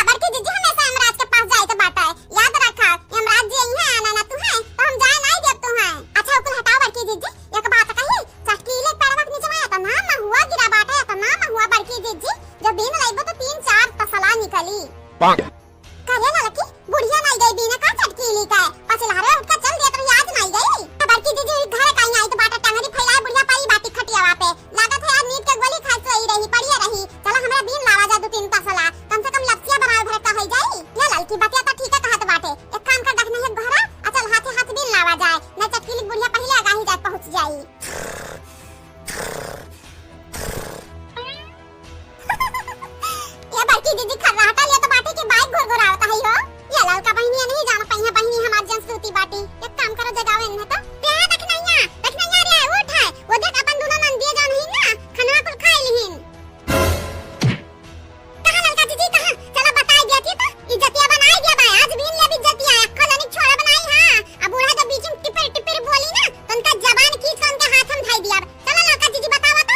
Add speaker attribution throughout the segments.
Speaker 1: बड़की जीजी हमेशा यमराज के पास जाए के बाटा है, याद रखा। यमराज जी यही है, आना ना तू है तो हम जाए नहीं देब तू है। अच्छा ओकुल हटाओ बड़की जीजी, एक बात कही, चटकीले पैरवा के नीचे में आता ना महुआ गिरा बाटा है, तो ना महुआ बड़की जीजी जब बीन लाइबो तो 3-4 तसला निकली। करे ना लकी बुढ़िया नहीं गई बीना का चटकीली का पछलारे उठकर चल दिया तो आज नहीं गई। बड़की जीजी घर काई आई तो बाटा टंगरी फैलाए बुढ़िया पाई बाटी खटियावा पे लागत है यार नीट के गोली खा सोई रही पड़िया रही। चला हमरा बीन लावा जा 2-3 तसला कम से कम लपसिया बनाए भर का हो जाई। ये लड़की बतिया तो ठीक है कहत बाटे, एक काम कर देखने है घरा अचल हाथे हाथ बीन लावा जाए न चटकीली बुढ़िया पहले आगा ही जा पहुंच जाई। ये बड़की जीजी खर्राटा ले तो बाटे के बाइक घुरघुरावता है हो। ये लड़का बहनिया नहीं जान पहिया बहनी हमार जनसूती बाटी, एक काम करो जगावे न तो पे देखनैया रे उठ है वो देख अपन दोनों नंदिया जान ही ना खनवा कुल खाई लिहिन। कहां लड़का जीजी कहां चला बताई देती तो इज्जतिया बनाई दिया भाई आज बीन ले इज्जतिया अक्कल नहीं छोड़ा बनाई। हां अब बूढ़ा जब बीच में टिपर टिपर बोली ना तो उनका जबान खींच कर उनके हाथ में ढाई दिया। चला लड़का जीजी बतावा तो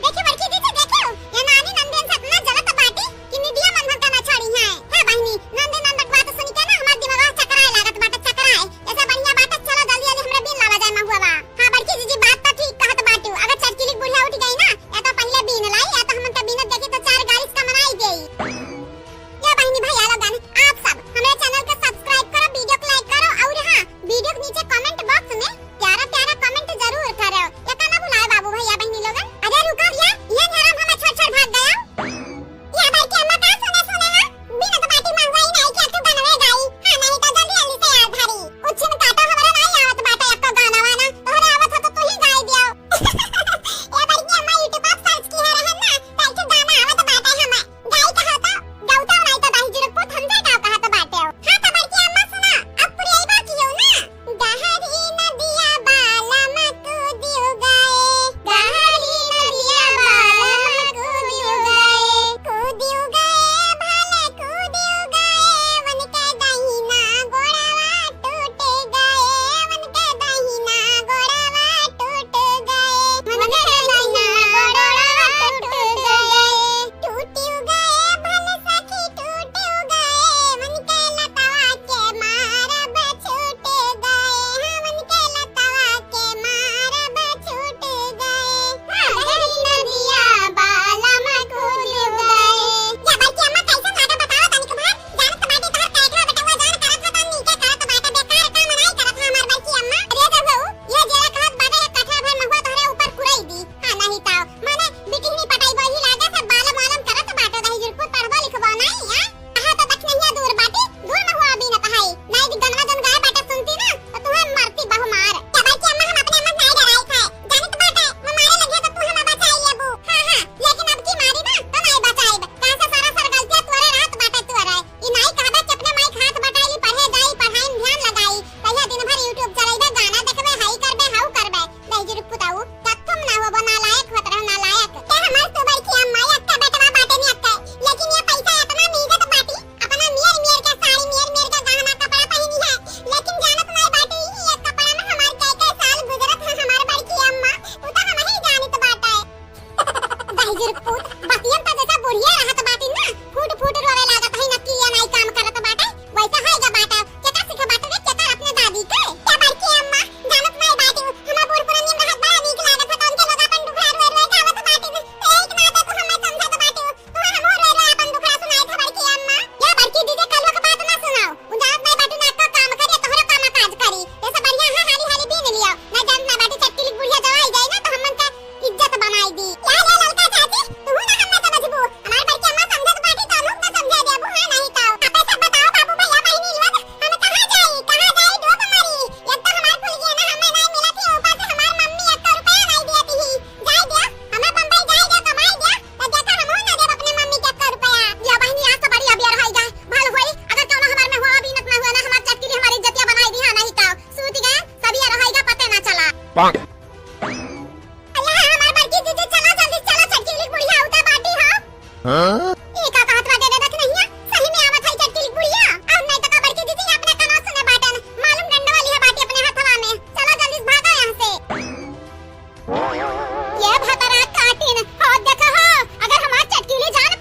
Speaker 1: देखिए बड़की जीजी देखियो ये नानी नंदन सतना जलत बाटी कि निदिया मनहर का ना छाड़ी है। हां बहनी नंदन नंदन बात सुन के ना हमार दिमाग चकराए लागत बाटा चकराए ऐसा बढ़िया बात चलो जल्दी जल्दी हमरा बीन लावा जाए महुआ। हां बड़की जीजी बात तो ठीक कहत बाटू अगर चटकीली बुढ़िया उठ गई ना या तो पहले बीन लाई या तो हमन का बीन देखी तो 4 गाड़ी का मनाई देई। या बहनी भाई आलो गाने आप सब हमारे चैनल को सब्सक्राइब करो, वीडियो को लाइक करो और हां वीडियो के नीचे कमेंट बॉक्स में प्यारा प्यारा कमेंट जरूर करो। या ना भुलाए बाबू भैया बहनी लोगन। अरे रुको या ये हराम हमें छोड़ छोड़ भाग गया। या भाई के अम्मा का सुने हां बिना तो बाटी मंगवाई नहीं क्या तू बनवे गई। हां नहीं तो जल्दी जल्दी से यार धारी कुछ न काटा हमारा नहीं आवत बाटा एक तो गाना वाना तोहरे आवत हो तो तू ही गाई दियो। या भाई के अम्मा YouTube पर सर्च की है रहन ना ताकि गाना आवत बाटा हम गाई कहा तो गौता नहीं तो दाई जरूर पुत हम जा कहा तो बाटे हो। हां तो भाई के अम्मा सुना अब पूरी आई बात हो ना गहरी नदिया बालम कूदियो गए गहरी नदिया बालम कूदियो गए भले कूदियो गए वन के दहिना गोड़वा टूट गए वन के दहिना गोड़वा टूट गए वन के दहिना गोड़वा टूट गए भले सखी टूट गए वन के लतवा के मारब छूट गए वन के लतवा के मारब छूट गए गहरी नदिया बालम कूदियो गए। या भाई के अम्मा कैसे लागा बताओ तनिक भाई जानत बाटी तोहर कैठवा बेटवा जान करत पता नहीं के करत बाटा बेकार काम नहीं करत हमार भाई की अम्मा। अरे जब ये जेरा कहत बाटा एक कठा भर महुआ तोहरे ऊपर कुड़ाई दी। हां नहीं ताओ माने बिटिहनी पटाई बोही लागा सब बालम वालम करत बाटा दही जुरपुर पढ़बो लिखबो नहीं हां कहा तो दक्षिणिया दूर बाटी दूर महुआ भी न पहाई नहीं गनवा जन गाय बाटा सुनती ना तो तुम्हें मरती बहु मार। या भाई की अम्मा हम अपने मन नहीं डराई खाए जानत बाटा हमारे लगे तो तू हम बचाई लेबू। हां लेकिन अब की मारी ना तो नहीं बचाई कहां से सारा सर गलतियां तोरे रात बाटा तू रहे ई नहीं कहबे कि अपने माई हाथ बटाई पढ़े जाई पढ़ाई में ध्यान लगाई कहिया दिन भर YouTube चलाइबे गाना देखबे हाई करबे हाउ करबे नहीं जरूर पुताऊ तत्तम ना होबो ना लायक होत रह ना लायक के हमार तो भाई की अम्मा अक्का बेटवा बाटे नहीं अक्का लेकिन ये पैसा इतना मीगत बाटी अपना मियर मियर का साड़ी मियर मियर का गहना कपड़ा पहनी है लेकिन जानत नहीं बाटी ये कपड़ा में हमार कई साल गुजरत है हमार भाई की अम्मा उ तो हम ही जानत बाटा है। दही जरूर पुत बतियन तो जैसा बुढ़िया रहत बाटी ना फूट फूट रोवे लागत है नक्की ये नहीं काम करत बाटा वैसा है जा बाटा केता सिखा बाटा रे केता अपने दादी के क्या भाई की अम्मा जानत नहीं बाटी हमार बूढ़ पुरानी रहत बड़ा नीक लागत है तो उनके लोग अपन दुखड़ा रोए रोए गावत बाटी एक ना तो हमें समझत बाटी तो हम रोए रोए अपन दुखड़ा सुनाई था भाई की अम्मा। या बड़की दीदी कल का बात ना सुनाओ उ जानत नहीं बाटी ना तो काम करे तोहरा काम काज करी ऐसा बढ़िया है हाली हाली बीन लियो ना जानत ना बाटी चटकीली बुढ़िया दवाई जाई ना तो हमन का इज्जत बनाई दी। क्या ले ललका चाची तू ना हम ना समझबू हमार भाई की अम्मा समझत बाटी तो लोग ना समझा देबू हां नहीं तो अपे सब बताओ बाबू भैया बहनी लोग हम कहां जाई डूब मरी एक तो हमार भूल गया ना हमें नहीं मिला थी ऊपर से हमार मम्मी 1 रुपया नहीं देती ही जाई दिया हमें बम्बई जाई दिया कमाई दिया तो देखा हम ना देब अपने मम्मी के 1 रुपया। या बहनी आज तो बड़ी अबिया रहाई जा भल होई अगर कोनो हमार में हुआ बीनत ना हुआ ना हमार चटकीली हमारी इज्जतिया बनाई दी हां नहीं तो सूत गए सब ये रहाईगा पता ना चला। अल्लाह हमार बड़की दीदी चला जल्दी चला चटकीली बुढ़िया उतर बाटी हां एक का हाथ दे दे रख नहीं है सही में आवत है चटकीली बुढ़िया अब नहीं तो का बड़की दीदी अपने कानों सुने बाटन मालूम डंडा वाली है बाटी अपने हाथवा में चला जल्दी भागो यहां से। ये भतरा काटिन और देखो अगर हमार चटकीली जान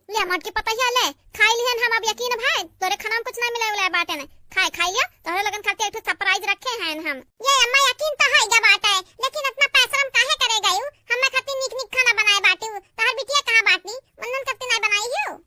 Speaker 1: ले मटकी पता ही ले खाई लिहन हम अब यकीन भाई तोरे खाना में कुछ नहीं मिले वाला बाटे ने खाई लिया तोरे लगन खाते एक सरप्राइज रखे हैं हम। ये अम्मा यकीन तो है जब बाटे लेकिन इतना पैसा हम काहे करेगा यू हम खाती निक निक खाना बनाए बाटे तोहर बिटिया कहां बाटनी वंदन करती नहीं बनाई यू।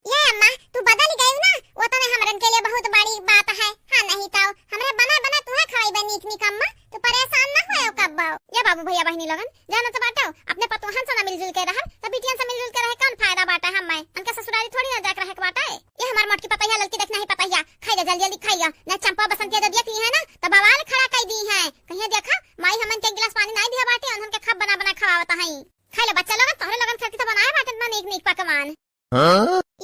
Speaker 1: ये अम्मा तू बदल गई ना वो तो हमरन के लिए बहुत बड़ी बात है। हां नहीं तो हमरे बना बना तू खाई बनी निक निक अम्मा तो परेशान ना होयो कब ये बाबू भैया बहनी लगन जाना तो बाटे अपने पतोहन से ना मिलजुल के रह तो बिटियन से मिलजुल के रहे कौन फायदा बाटा हम मैं उनके ससुराली थोड़ी ना जाकर रहे के बाटा है। ये हमार मोटकी पतैया ललकी देखना ही पतैया खाई ले जल्दी जल्दी खाइया ना चंपा बसंती दे दिया है ना तो बवाल खड़ा कर दी है कहीं देखा माई हमन के गिलास पानी नहीं दिया बाटे उनन के खब बना बना खवावता है खाई ले बच्चा लोगन तोहरे लोगन करके तो बनाए बाटे ना एक नीक पकवान।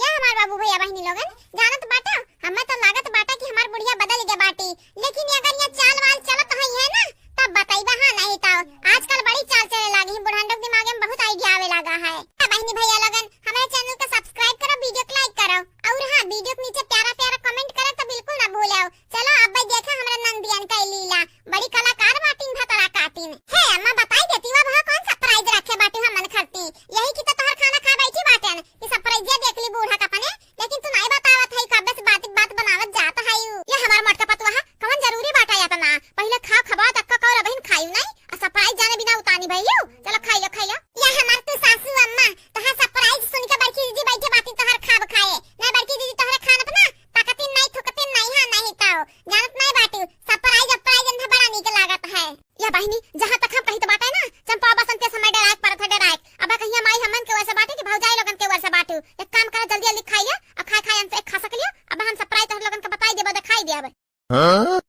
Speaker 1: ये हमार बाबू भैया बहनी लोगन जानत बाटा हमें तो लागत बाटा कि हमार बुढ़िया बदल गए बाटी लेकिन अगर ये चाल वाल चलत है ना तब बताइबा। हां नहीं तो आजकल बड़ी चाल चलने लगी है बुढ़ांडों के दिमाग में बहुत आइडिया आवे लगा है। बहनी भैया लोगन हमारे चैनल को सब्सक्राइब करो वीडियो को लाइक करो और हां वीडियो के नीचे प्यारा प्यारा कमेंट करो तो बिल्कुल ना भूलो। चलो अब भाई देखा हमरा नंदियन का लीला बड़ी कलाकार बाटिन भतरा काटिन है अम्मा बताई देती वो वहां कौन सरप्राइज रखे बाटी हम मन करती यही की तो तोहर खाना खा बैठी बाटन कि सरप्राइज देख ली बूढ़ा का पने लेकिन तू नहीं बतावत है कब से बात बनावत जात है ये हमार मोटका पतवा कौन जरूरी बाटा या तना पहले खबा तक का और बहन खायू नहीं और सरप्राइज जाने बिना उतानी भइयो चलो खाई लो ये हमार तू सासू अम्मा तोहर सरप्राइज सुन के बड़की दीदी बैठे बाटी तोहर खाब खाए नहीं बड़की दीदी तोहरे खाना अपना ताकतिन नहीं थुकतिन नहीं हां नहीं तो जानत नहीं बाटी सरप्राइज अपराइज बड़ा नीक लागत है। या बहनी जहां तक हम कही तो बाटे ना चंपा बसंत समय डराक परत है डराक अब कहिया माई हमन के वैसे बाटे कि भौजाई लोगन के वैसे बाटू एक काम कर जल्दी जल्दी खाइए और खाए हमसे खा सकलियो अब हम सरप्राइज तोहर लोगन के बताई देबो दिखाई देब। हां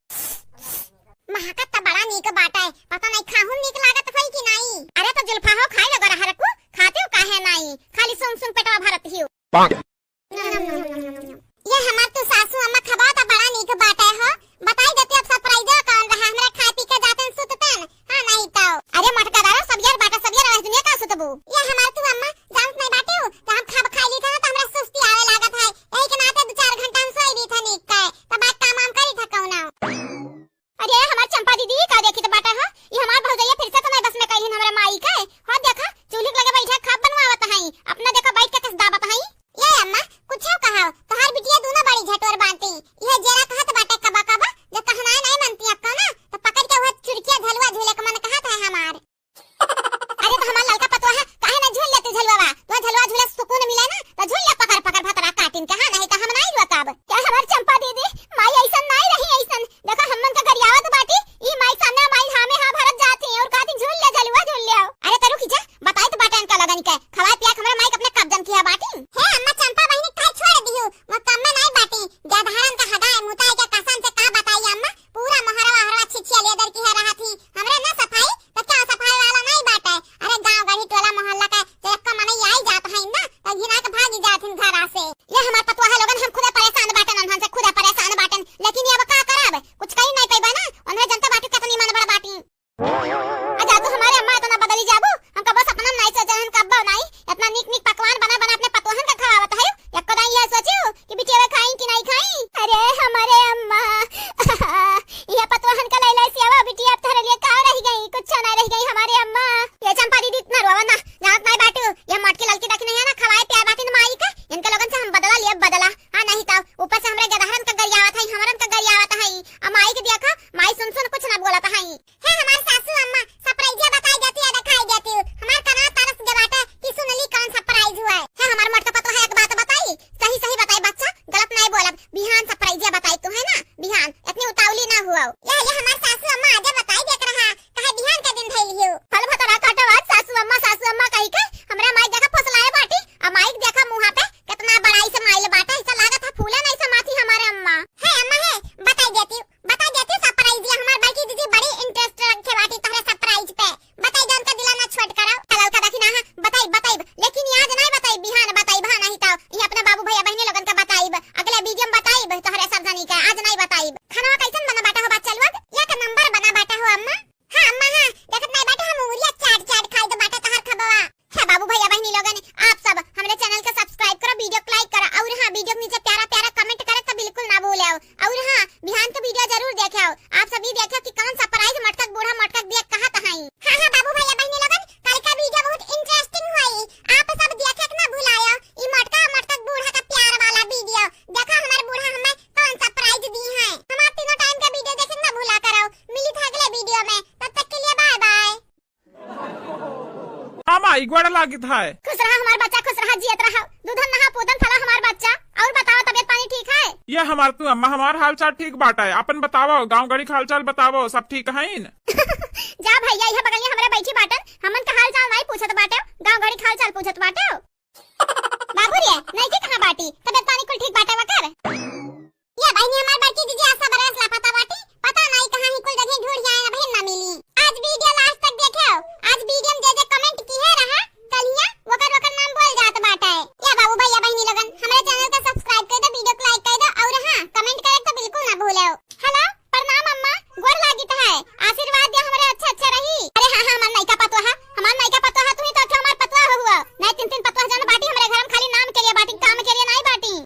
Speaker 1: महाकत तो बड़ा नीक बाटा है पता नहीं खाहू नीक लागत है कि नहीं। अरे तो जुल्फा हो खाई लो गरा हरकू खाते हो काहे नहीं खाली सुन सुन पेटवा भरत हियो। ये हमार तो सासू अम्मा खबा तो बड़ा नीक बाटा है बताई देती अब सरप्राइज कौन रहा हमरा खा पी के जातन सुततन। हां नहीं तो अरे मटका दारा सब यार बाटा सब यार दुनिया का सुतबू ये हमार तू अम्मा जानत नहीं बाटे हो तो हम खब खाई ली था तो हमरा सुस्ती आवे लागत है यही के नाते 2-4 घंटा हम सोई ली था नीक का तब बात काम हम करी था कौना। अरे हमार चंपा दीदी का देखी तो बाटा है ये हमार भौजैया फिर से तो नहीं बस में कही हमरा माई का हो देखा चूल्ही लगे बैठा खब बनवावत है अपना देखा बैठ के कस दावत है। ये अम्मा कुछ कहा तोहार बिटिया दोनों बड़ी झटोर बांटी ये जरा कहत बाटे कबा कबा जब कहना नहीं मानती अक्का ना तो पकड़ के वो चुड़किया झलवा झूले के मन कहत है हमार। अरे तो हमार लड़का पतवा है काहे ना झूल लेती झलवा तो झलवा झूले सुकून मिले ना तो झूल ले पकड़ पकड़ भतरा काटिन के। हां नहीं तो हम नहीं रुकब क्या हमार चंपा दीदी माई ऐसन नहीं रही ऐसन देखा हमन का गरियावत बाटी ई माई सामने माई हां में हां भरत जाती और कहती झूल ले झलवा झूल ले। अरे तरू खींचा बताई तो बाटा इनका लगन के खवा पिया हमरा माई अपने कब्जन किया बाटी है अम्मा चंपा बहनी काहे छोड़ दियो वो कम में नहीं बाटी गधारन का हगाए मुताई के कसम से का बताई अम्मा पूरा महरवा हरवा छिछिया लेदर की है रहा थी हमरे ना सफाई तो क्या सफाई वाला नहीं बाटा अरे गांव गढ़ी टोला मोहल्ला का जब मन आई जात है ना तो घिना के भागी जाथिन घरा से। ये हमार पतवा है लोगन हम खुद परेशान बाटन हम से खुद परेशान बाटन लेकिन ये अब का करब कुछ कहीं नहीं पैबा ना उन्हें जनता बाटी कितनी मन बड़ा बाटी आजा तो हमारे अम्मा तो ना बदली जाबू हम कब सपना नहीं सोचे हम कब नहीं इतना नीक नीक पकवान बना बना अपने पतोहन का खवावत है या कदा ये सोचो कि बिटिया खाई कि नहीं खाई। अरे हमारे अम्मा ये पतोहन का लैला सेवा बिटिया अब थारे लिए का रह गई कुछ ना रह गई हमारे अम्मा। ये चंपा दीदी इतना रोवा ना जानत नहीं बाटू ये मटकी ललकी देखने है ना खवाए प्यार बाटी माई का इनके लोगन से हम बदला लिए बदला। हां नहीं तो ऊपर से हमरे गदहरन का गरियावत है हमरन का गरियावत है अब माई के देखा माई सुन सुन कुछ ना बोलत है हमार सासू अम्मा सरप्राइज बताई देती है दिखाई देती हमार कना तरस के बाटा कि सुनली कौन सरप्राइज
Speaker 2: माई गोड़ लागित है।
Speaker 1: खुश रहा हमार बच्चा, खुश रहा, जियत रहा, दूधन नहा पूतन फला हमार बच्चा। और बताओ तबियत पानी ठीक है?
Speaker 2: ये हमार तू अम्मा हमार हाल चाल ठीक बाटा है, अपन बतावो गाँव गड़ी हाल चाल बतावो, सब ठीक है न?
Speaker 1: जा भैया यह बगल में हमरे बैठी बाटन, हमन का हाल चाल नहीं पूछत बाटे, गाँव गड़ी हाल चाल पूछत बाटे। बाबू रे नहीं की कहां बाटी, तबियत पानी कुल ठीक बाटे वकर? ये बहनी हमार बड़की दीदी आशा बरस लापता बाटी, पता नहीं कहां ही कुल जगह ढूंढ आए बहन ना मिली। आज वीडियो लास्ट तक देखो, आज वीडियो में जे कमेंट की है रहा कलिया वकर नाम बोल जात बाटा है। या बाबू भैया बहनी लोगन हमारे चैनल को सब्सक्राइब कर दो, वीडियो को लाइक कर दो और हां कमेंट करे तो बिल्कुल ना भूलो। हेलो प्रणाम अम्मा, गोड़ लागित है, आशीर्वाद दे हमरे अच्छे रही। अरे हां हमार नायका पतवा है, हमार नायका पतवा है, तू ही तो हमार पतवा हुआ नहीं, तीन पतवा जन बाटी हमरे घर में खाली नाम के लिए बाटी, काम के लिए नहीं बाटी।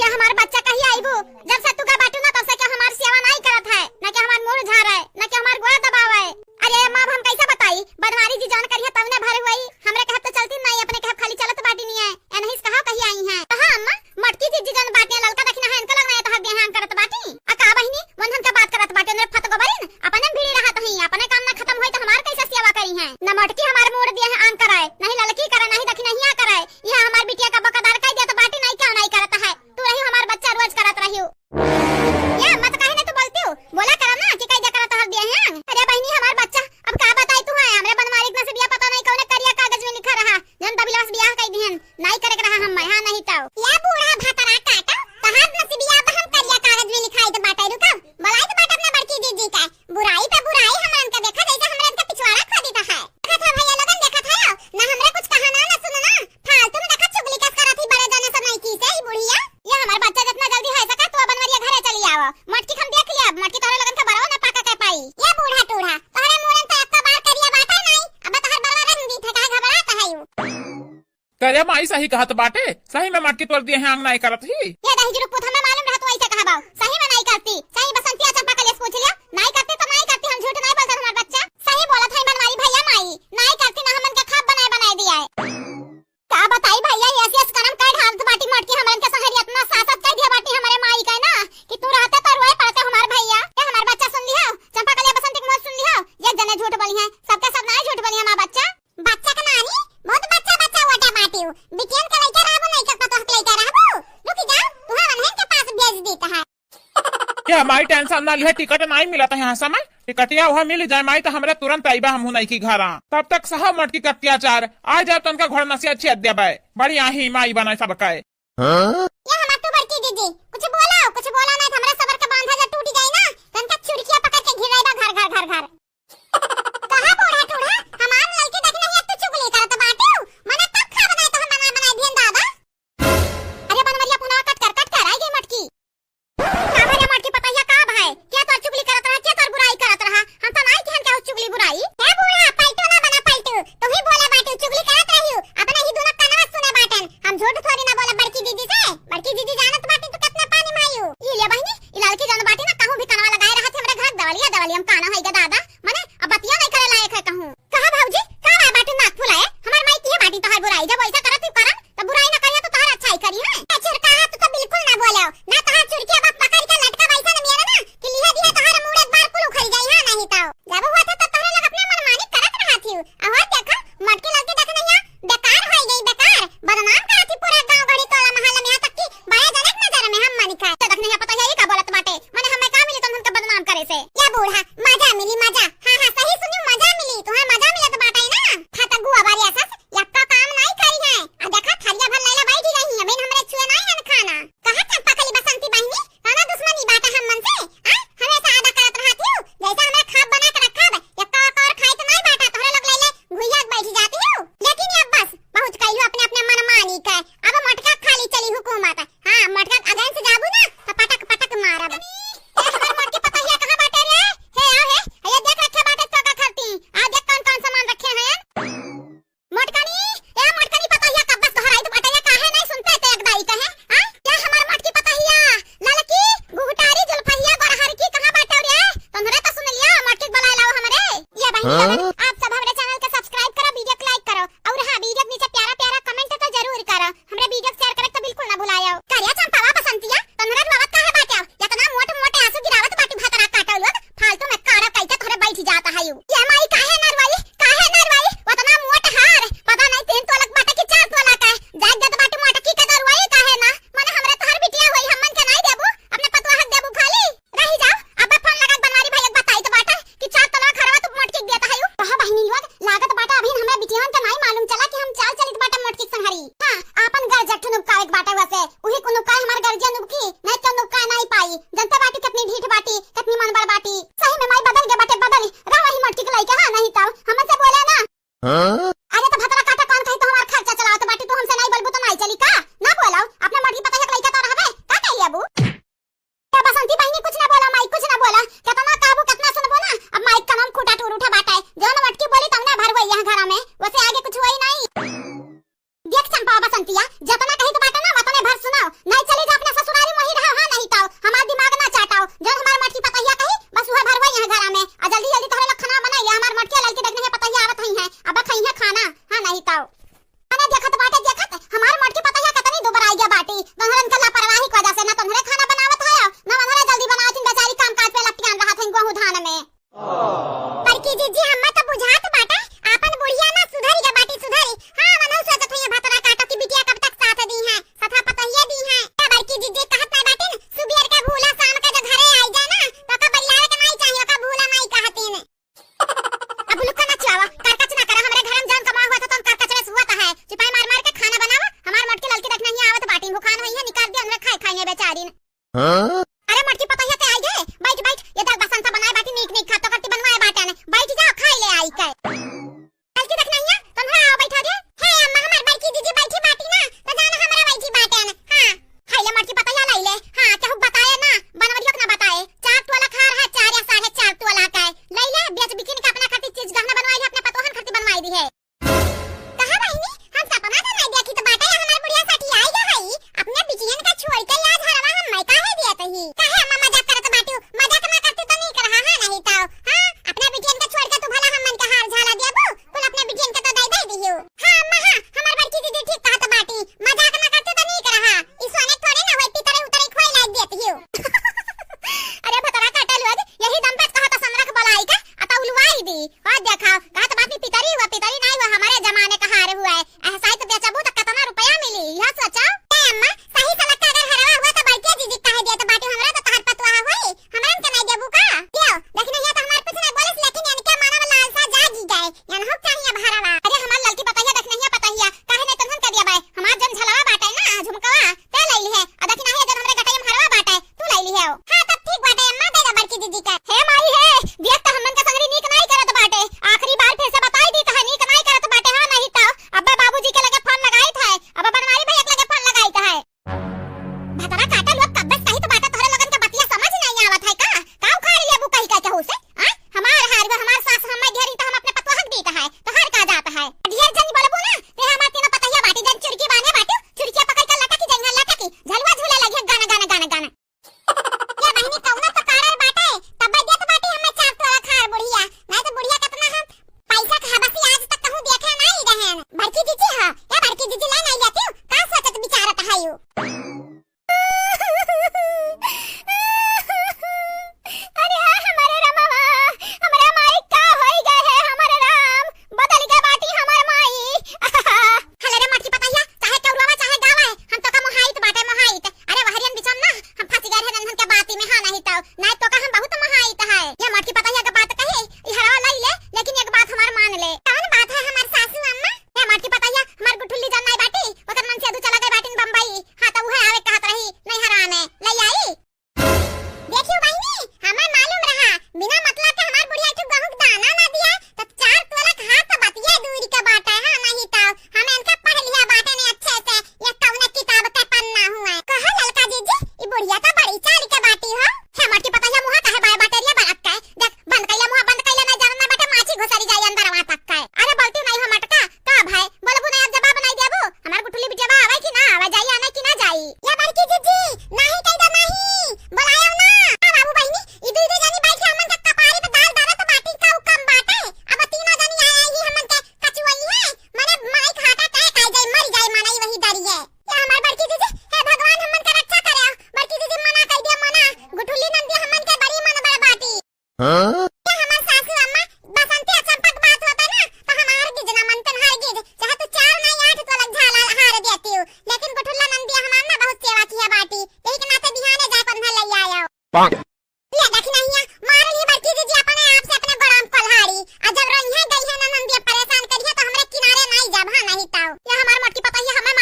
Speaker 1: ये हमार बच्चा कहीं आईबो, जब से तू का बाटू ना तब से क्या हमार सेवा नहीं करत है, ना कि हमार मुंह झाड़ है, ना कि हमार गोड़ दबाव है। अरे मां हम कैसे बताई, बदमारी जी जान करिए तब ने भर हुई, हमरे कहत तो चलती नहीं, अपने कहत खाली चलत बाटी नहीं है, ए नहीं कहा कहीं आई है। हां अम्मा मटकी जी जन बाटी ललका देखना है, इनका लगना है तो हद देहां करत बाटी। आ का बहिनी वंधन का बात करत बाटी ने फत गोबरिन, अपने भीड़ी रहत ही, अपने काम ना खत्म होई तो हमार कैसे सेवा करी है। न मटकी हमार मोड़ दिए है आन कराए, नहीं ललकी करे, नहीं दखी नहीं कराए, यह हमार बिटिया का बकदार कह दिया तो बाटी नहीं क्यों नहीं करता है, तू रही हमार बच्चा रोज करत रही हो। ये मत कहे ने तू बोलती हो, बोला करा ना कि कैसे करत हक दिए हैं। अरे बहनी हमार बच्चा अब का बताई तू है, हमरे बनवारी में से बिया पता नहीं कौन करिया कागज में लिखा रहा, जन दबिलास बियाह कह दिहन नहीं करे के रहा हम हां नहीं तो। ये बूढ़ा भतरा काटा तहार नसीबिया बहन करिया कागज में लिखाई तो बाटा रुका, बलाई तो बाटा अपना बड़की दीदी का, बुराई पे बुराई हमन का देखा जैसे हमरे का पिछवाड़ा खा देता है। देखा था भैया लोगन, देखा था ना हमरे कुछ कहा ना सुनना, फालतू में देखा चुगली कस करत ही बड़े जाने से नहीं की से ही बुढ़िया। ये हमार बच्चा जितना जल्दी है सका तो बनवरिया घरे चली आओ, मटकी हम देख लिया, मटकी तोरे लगन का बराव ना पाका के पाई। ये बूढ़ा टूढ़ा तोरे मोरन तो एक बार करिया बाटा नहीं, अब तोहर बलवा रंग दी थे, काहे घबराता है यू?
Speaker 2: करे माई सही कहत बाटे, सही में मटकी तोड़ दिए हैं, आंग नहीं करत ही।
Speaker 1: ये दही जुरुक पुत हमें मालूम रहा तू ऐसे कहा बाऊ, सही में नहीं करती, सही बसंतिया चंपा कलेस पूछ लिया, नहीं करती तो नहीं करती, हम झूठ नहीं बोलते हमार बच्चा, सही बोला था बनवारी भैया माई, नहीं करती ना हमन के खाब बनाए दिया है। का बताई भैया ऐसे करम कर ढाल बाटी मटकी हमन के सहरी इतना सासत कह दिया बाटी हमारे माई का ना कि तू रहते तो रोए पड़ते हमार भैया। क्या हमार बच्चा सुन लिया चंपा कलिया बसंती के मुंह सुन लिया, ये जने झूठ बोली है, सबके सब ना झूठ बोली हमार बच्चा। बच्चा का नानी बहुत बच्चा हुआ बाटी बिटियन का लइका रहबो नहीं का तो लइका रहबो, रुक जा तू हमन के पास भेज देता है।
Speaker 2: क्या माई टेंशन ना लिया, टिकट नहीं मिला था यहाँ समय, टिकटिया वहाँ मिल जाए माई तो हमरे तुरंत आईबा हम नहीं की घर, तब तक सह मटकी का अत्याचार आ जाए तो उनका घर नसिया अच्छी अद्या बाय बढ़िया ही माई बना सब का।
Speaker 1: ये हमार तू बड़की दीदी कुछ बोला नहीं, हमरा सबर का बांधा जा टूट जाए ना, तनका छुड़किया पकड़ के घिराइबा घर। कहां बूढ़ा टूढ़ा हमार लड़की देख नहीं तू चुगली करत बाटे, मने तब खा बनाए तो हम बनाए दियन दादा। अरे बनवरिया पुना कट कर आई गई मटकी, का भरे मटकी पता है का भाई, क्या तो चुगली करत रहा, क्या तो बुराई करत रहा, हम तो नहीं कहन क्या चुगली बुराई। ए बूढ़ा पलटू ना बना पलटू, तू ही बोला बाटे चुगली करत रही हो, अपने ही दोनों कानवा सुने बाटन, हम झूठ थोड़ी ना बोला बड़की दीदी से, बड़की दीदी जानत बाटी तू कितना पानी मायू। ये ले बहनी इलाल की जान बाटी ना कहूं भी कानवा लगाए रहा थे हमरे घर दवाली हम काना है के दादा, मने अब बतिया नहीं करे लायक है कहूं। कहा भाऊजी का है बाटी नाक फुलाए, हमार माई की है बाटी तोहर बुराई, जब ऐसा करत करम तो बुराई ना करिए तो तोहर अच्छाई करी है। चुरका तू तो बिल्कुल ना बोलो ना, तोहर चुरकिया बाप पकड़ के लटका वैसा न मेरा ना कि लिहा दिया तोहर मुंह एक बार कुल उखड़ जाई हां नहीं तो। जब हुआ था तो तोहरे लोग अपने मनमानी करत रहा थी, और देखा मटकी लड़की देख नहीं बेकार हो गई, बेकार बदनाम करती पूरे गांव गड़ी टोला मोहल्ला में, यहां तक कि बाया जनक नजर में हम मानी खाए तो देख नहीं पता है का बोलत बाटे, माने हमें का मिली तो उनका बदनाम करे से। या बूढ़ा मजा मिली मजा, हां सही सुनी मजा मिली, तुम्हें मजा मिले तो बाटे ना खाता गुआ बारी असस यक्का काम नहीं करी है, आ देखा थरिया भर लैला बैठी रही है, बिन हमरे छुए नहीं है खाना। कहा चंपा कली बसंती बहनी काना दुश्मनी बाटा हम मन से हमेशा आदा करत रहती हूं, जैसा हमें खाब बना के रखा है यक्का और खाई तो नहीं बाटा, तोहरे लोग लैले घुइया बैठी जाती हो। लेकिन अब बस बहुत कहियो अपने मनमानी का, अब मटका खाली चली हुकूमत, हां मटका अगन से जाबू ना तो पटक मारब। ए हमार मटकी पता है कहां बाटे रे, हे आओ हे ये देख रखे बाटे तो का खाती, आ देख कौन सामान रखे हैं मटकनी, ए मटकनी पता है कब बस दोहराई तो बाटे काहे नहीं सुनते ते एक दाई कहे, हां क्या हमार मटकी पता है ललकी गुगटारी जुलफहिया बरहर की कहां बाटे रे, तोहरे तो सुन लिया मटकी बुला लाओ हमरे। ये बहन आप सब हमरे चैनल को सब्सक्राइब करो, वीडियो को लाइक करो, और हां वीडियो के नीचे प्यारा कमेंट तो जरूर करो, हमरे वीडियो शेयर करे तो बिल्कुल ना भुलायो। करिया चंपावा बसंतिया तोहरे रोवत काहे बाटे, इतना मोटे आंसू गिरावत बाटी भतरा काटल फालतू में कारा कैसे तोहरे बैठ जाता है। ये माई काहे नरवाई उतना मोट हाथ पाई। हां आपन घर जठन उपकाए बाटे वसे उही को नुकाए हमार गर्जियन नुकी नहीं तो नुकाए नहीं पाई। जनता बाटी कितनी ढीठ बाटी कितनी मनबर बाटी सही में माई बदल के बाटे बदल रवा ही मटकी लाई के हां नहीं तो हमसे बोले ना। अरे तो भतरा काटा कौन कही तो हमार खर्चा चलाओ तो बाटी तू हमसे नहीं बोलबू तो नहीं चली का ना बोलाओ अपने मर्जी पता है लइका तो रहबे का कही अबू। ए बसंती बहनी कुछ ना बोला माई कुछ ना बोला कितना काबू कितना सुनबो ना अब माई का नाम खूटा टूर उठा बाटा है जौन मटकी बोली तमने भरवई यहां घर में वैसे आगे कुछ हुई नहीं। देख चंपा बसंतिया जतना कही तो बाटा ना वतने भर सुनाओ नहीं चली जा अपने ससुराली मोही रहा हां नहीं ताओ हमार दिमाग ना चाटाओ जौन हमार मटकी पतैया कही बस वह भरवई यहां घर में आ जल्दी जल्दी तोरे लखना बनाई ले हमार मटकी ललकी देखने है पतैया आवत हई है अब खई है खाना हां नहीं ताओ अने देखत बाटे देखत हमार मटकी पतैया कितनी दुबर आई गया बाटी तोहरन का लापरवाही की वजह से ना तोहरे खाना बनावत है ना वनरे जल्दी बनावत बेचारी काम काज पे लपटियान रहत हई गहू धान में। पर की जीजी हम्मा तो बुझात बाटा आपन बुढ़िया ना सुधरी के बाटी सुधरी हां मनौ सोचत हई भतरा काटा की बिटिया कब तक साथ दी है सथा पतैया दी है पर की जीजी कहत ना बाटी सुबेर का भूला शाम का जो घरे आई जाए ना तो का बल्लावे के नहीं चाहिए का भूला नहीं कहती ने। अब लुका ना चावा करकच ना करे हमरे घर में जान कमा हुआ था तो करकच में सुवत है चुपाई मार मार के खाना बनावा हमार मटकी ललकी देखना ही आवत बाटी भूखान हुई है निकाल दे हमरे खाए खाए बेचारी ने। अरे मटकी पतैया ते आई गए बैठ बैठ ये तक बसंत बनाए बाटी नीक नीक खातो करती बनवाए बाटा ने बैठ जा खाई ले आई के ललकी देखना ही तुमरा आओ बैठा दे हे अम्मा हमार बड़की दीदी बैठी बाटी ना तो जाना हमारा बैठी बाटा ने हां खाई ले मटकी पतैया लाई ले हां चाहू बताए ना बनवरियो ना बताए 4 तोला खार है 4 या 4.5 तोला का लाई ले बेच बिकिन का अपना खातिर चीज गहना बनवाई है अपने पतोहन खातिर बनवाई दी है। कहा बहनी हम सपना तो नहीं देखी तो बाटा हमार बुढ़िया साथी आई गा हई अपने बिचियन का छोड़ के याद हरवा हम मैं काहे दिया तही काहे अम्मा मजाक करत बाटू मजाक ना करती तो नहीं कर हां नहीं तो हां अपने बिटियन का छोड़ के तू भला हम मन का हार झाला देबू कुल अपने बिटियन का तो दई दई दियो हां अम्मा हां हमार बड़की दीदी ठीक कहत बाटी मजाक ना करती तो नहीं कर हां ई सोने थोड़े ना होती तरह उतरे खोई लाग देती हो। अरे भतरा काटा लोग यही दम पे कहत समरख बोलाई का अता उलवाई दी और देखा कहत बात में पितरी हुआ पितरी नहीं हुआ हमारे जमाने का हार हुआ है ऐसा तो बेचबू तो कितना रुपया मिली यह सोचो ए अम्मा सही सलक का अगर हरवा हुआ तो बड़की दीदी कहे दे तो बाटी हमरा तो तहर पतवा होई हमरन के नहीं देबू का दियो देखने ये तो हमार कुछ नहीं बोलस लेकिन यानी के मानव लालसा जागी गए यानी हो चाहिए भरावा अरे हमार ललकी पतैया देखने ही पतैया काहे नहीं तनहन कर दिया बाय हमार जन झलवा बाटे ना झुमकवा ते लई ली है आ देखना है जन हमरे गटई में हरवा बाटे तू लई ली है हां तब ठीक बाटे अम्मा दे दे बड़की दीदी का हे माई है देख तो हमन का संगरी नीक नहीं करत बाटे आखिरी बार फिर से बताई दी तो नीक नहीं करत बाटे हां नहीं तो अब्बा बाबूजी के लगे फोन लगाई था अब बनवारी भैया के लगे फोन लगाई था भतरा काटा लोग कब बस सही तो बात तोरे लगन के बतिया समझ नहीं आवत है का का उखाड़ लेबू कहीं का कहू से हां हमार हार हमार सास हमें घेरी तो हम अपने पतोहक देता है तो हर का जाता है ढेर जनी बोलबू ना ते हमार तीन पतैया बाटी जन चुरकी बाने बाटू चुरकिया पकड़ के लटकी जंगल लटकी झलवा झूले लगे गाना गाना गाना गाना ये बहनी कौना तो कारर बाटे तब देत बाटी हमें 4 तोला खार बुढ़िया नहीं तो बुढ़िया कितना हम पैसा खाबसी आज तक कहूं देखे नहीं रहन बड़की दीदी हां या बड़की दीदी ला नहीं लेती का सोचत बिचारत है यू। अरे हमारे रमवा हमरा माई का होई गए है हमारे राम बदल गए बाटी हमार माई हले रे मटकी पतैया चाहे कौरवा चाहे गावा है हम तो का मोहाइत बाटे मोहाइत अरे वहरियन बिचम ना हम फंस गए हैं नंदन के बाती में हां नहीं तो नहीं तो का हम बहुत मोहाइत है ये मटकी पतैया के बात कहे ई हरावा लाई ले लेकिन एक बात हमार मान ले कौन बात है हमार सासू अम्मा ये मटकी पतैया हमार गुठुल्ली जान नहीं बाटी ओकर मन से अदू चला गए बाटी बम्बई हां तो वह आवे कहत रही नहीं हराने लई आई देखियो बहनी हमें मालूम रहा बिना मतलब के हमार बुढ़िया के गहूं दाना ना दिया तो 4 तोला खा तो बतिया दूरी का बाटा है नहीं तो हमें इनका पढ़ लिया बाटे ने अच्छे से ये कौन किताब का पन्ना हुआ है कहा ललका जीजी ई बुढ़िया तो बड़ी चाली के बाटी हो है मटकी पतैया मुहा काहे बाय बाटेरिया बरक का देख बंद कैला मुहा बंद कैला ना जानना बाटे माछी घुसरी जाई अंदर वहां तक का अरे बोलती नहीं हो मटका का भाई बोलबू ना जवाब नहीं देबू हमार गुठुली बिजवा आवे कि ना आवे जाई आने कि ना जाई या बड़की जीजी नहीं कह दे नहीं बुलायो ना बाबू बहनी इधर इधर जानी बैठे हमन का कपारी पे दाल दाना तो बाटी का कम बाटे अब तीनों जनी आए ही हमन के कचुई है माने माई खाता काहे काहे जाई मर जाई माने वही डरी है या हमार बड़की दीदी हे भगवान हमन का रक्षा करे बड़की दीदी मना कह दे मना गुठुली नंदी हमन के बड़ी मन बड़ बाटी हां क्या हमार सासू अम्मा बसंती चंपक बात होता ना तो हमार गिजना मन तन हार गिज चाहे तो 4 नहीं 8 तो लग झाला हार देती हूं लेकिन गुठुल्ला नंदी हमार ना बहुत सेवा की है बाटी यही के नाते बिहाने जाए पर लई आयो ले देखी नहीं मारल ही बड़की दीदी अपने आप से अपने बड़ाम कोल्हाड़ी आ जब रोई है गई है ना नंदी परेशान करी है तो हमरे किनारे नहीं जब हां नहीं ताऊ ये हमार मटकी पतैया हमें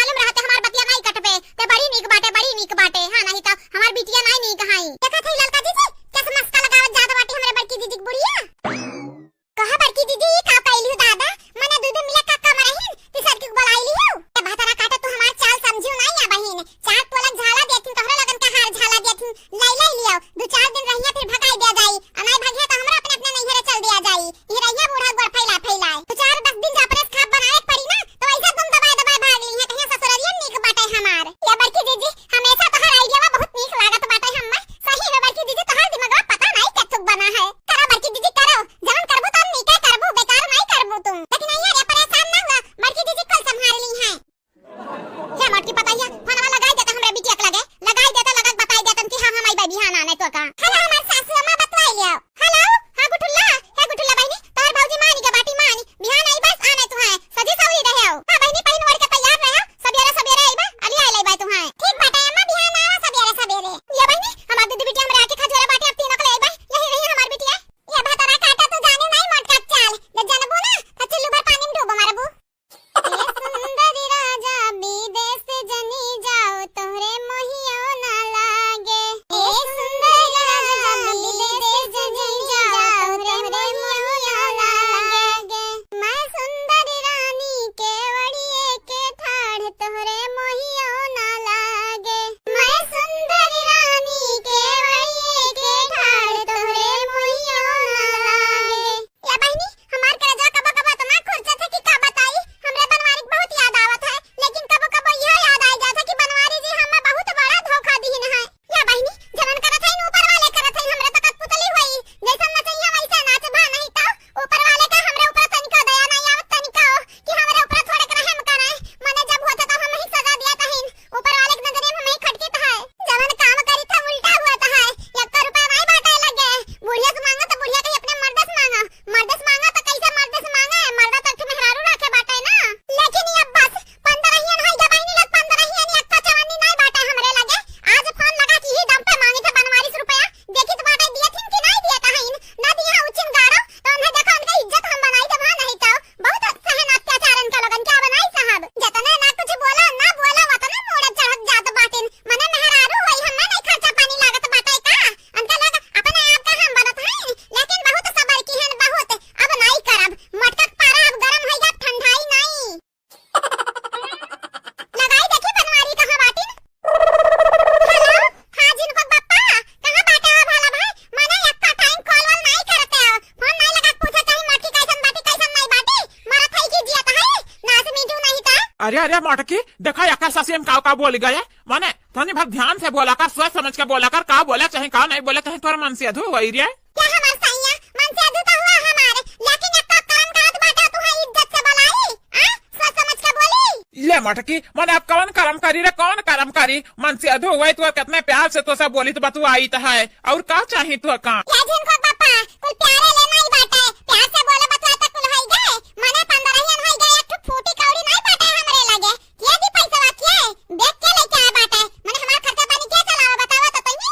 Speaker 2: अरे अरे मोटकी देखा याका सासी हम का बोल गए माने तनी भाग ध्यान से बोला कर सोच समझ के बोला कर का बोला चाहे का नहीं बोला चाहे तोर मन से अधू वही रे
Speaker 1: क्या हमार सैया मन से अधू तो हुआ हमारे लेकिन एक कान काट बाटा तू है इज्जत से बोलाई हां सोच समझ के बोली
Speaker 2: ले मोटकी माने आप कौन कर्म करी रे कौन कर्म करी मन से अधू हुआ तो कितने प्यार से तो सब बोली तो बतू आई तो है और का चाहिए तो का
Speaker 1: या जिनको पापा कुल प्यारे ले नहीं बाटे प्यार से बोले बतवा तक कुल होई गए मने 15 ही होई गए एक फूटी कौड़ी नहीं बाटे हमरे लगे किया दी पैसा वाकिए देख के लेके आ बाटे मने हमार खर्चा पानी के चलावा बतावा तो तनी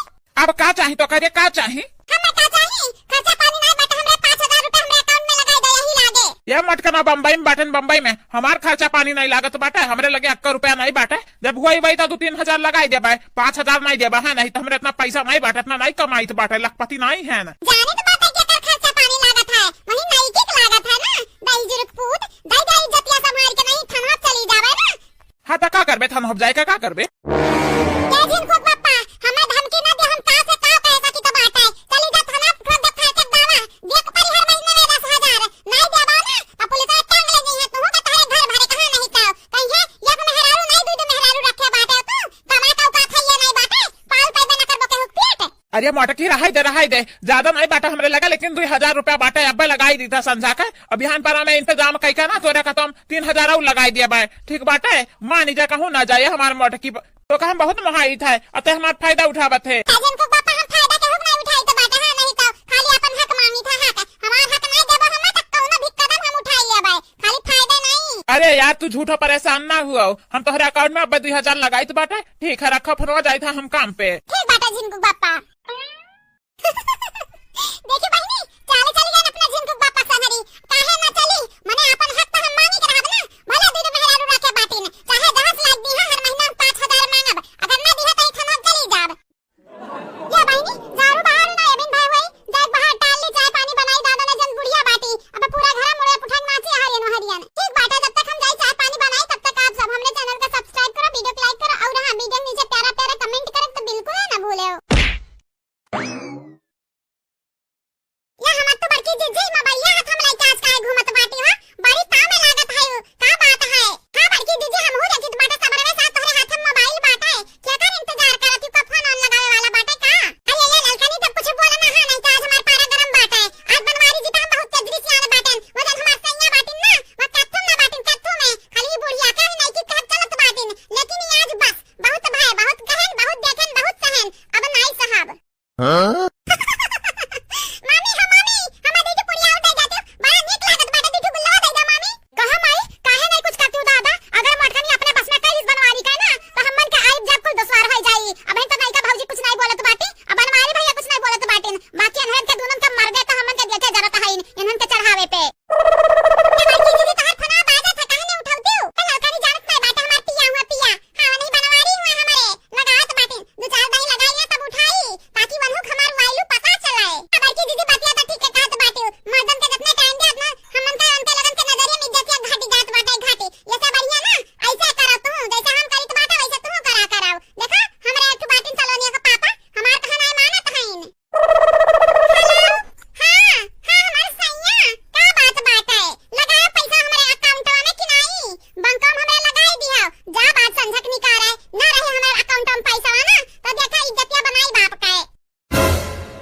Speaker 2: अब का चाहिए तो करे का चाहिए
Speaker 1: हमें का चाहिए खर्चा पानी नहीं बाटे हमरे 5000 रुपए हमरे अकाउंट में लगाई दे यही लागे
Speaker 2: ये मटकना बम्बई में बाटन बम्बई में हमार खर्चा पानी नहीं लागत बाटे हमरे लगे 1 रुपया नहीं बाटे जब हुई वही तो 2-3 लगाई देबा 5000 नहीं देबा है नहीं तो हमरे इतना पैसा नहीं बाटे इतना नहीं कमाई तो बाटे लखपति नहीं है ना
Speaker 1: जाने तो बात है कि कर खर्चा पानी लागत है वही नहीं की लागत है ना दही जुर्क पूत दही इज्जतिया संभाल के नहीं थनवा चली जावे ना
Speaker 2: हाँ तो का करबे थन हो जाए का करबे
Speaker 1: ये जिनको पापा हमें धमकी ना दे हम का से का पैसा की तो बात है चली जा थना खुद खा के दावा देख पर हर महीने में 10000 नहीं देबा ना अब पुलिस वाले टांग ले गई है तू का तारे घर भरे कहां नहीं का कहीं है एक मेहरारू नहीं दूध मेहरारू रखे बाटे तू कमा का खाइए नहीं बाटे पाल पैदा न करबो के हुक पेट
Speaker 2: अरे मोटकी रहाई दे ज्यादा नहीं बाटा हमरे लगा लेकिन 2000 रुपया बाटे अब लगाई दी था समझा के अभियान पर हमें इंतजाम कई का ना तोरा का तुम 3000 और लगाई दिया बाय ठीक बाटे मान जा कहूं ना जाए हमारे मोटकी तो हम बहुत महाई था अतः हमारा फायदा उठावत है
Speaker 1: जिनको पापा हम फायदा के हुक नहीं उठाई तो बाटे हां नहीं तो खाली अपन हक मांगी था हक हमार हक नहीं देबो हम तक कौनो भी कदम हम उठाई लेबे खाली फायदा नहीं
Speaker 2: अरे यार तू झूठो परेशान ना हुआ हम तोहरे अकाउंट में अब 2000 लगाई तो बाटे ठीक है रखो फिर जाए था हम काम पे
Speaker 1: ठीक बाटा जिनको पापा देखी बहनी चाले चली गए अपना जिनको पापा सहरी काहे ना चली मने अपन हक तो हम मांगी के रहब ना भले दूध मेहरारू रखे बाटी ने चाहे 10 लाख दी है हर महीना 5000 मांगब अगर ना दी है तो थनव चली जाब या बहनी दारू बाहर ना एबिन भाई होई जाय बाहर डाल ली चाय पानी बनाई दादा ने जन बुढ़िया बाटी अब पूरा घर मुड़े पुठन नाची हरियन हरियन ठीक बाटा जब तक हम जाय चाय पानी बनाई तब तक आप सब हमरे चैनल को सब्सक्राइब करो वीडियो को लाइक करो और हां वीडियो नीचे प्यारा प्यारा कमेंट करो तो बिल्कुल ना भूले या हम तो बड़की जिज्जी मोबाइल हाथ हम लाइक आज काहे घूमत बाटी हो बड़ी ताम में लागत है का बात है का बड़की जिज्जी हम हो रखित बाटा सबर में साथ तोहरे हाथ में मोबाइल बाटा है क्या कर इंतजार करत का फोन ऑन लगावे वाला बाटा का अरे ये ललकनी तब कुछ बोला ना हां नहीं तो आज हमार पारा गरम बाटा है आज बनवारी जी हम बहुत तेजरी से आने बाटन वो जन हमार सैया बाटिन ना वो कत्थु ना बाटिन कत्थु में खाली बुढ़िया का नहीं कि कहत चलत बाटिन लेकिन ये आज बस बहुत भाई बहुत गहन बहुत देखन बहुत सहन अब नाई साहब हां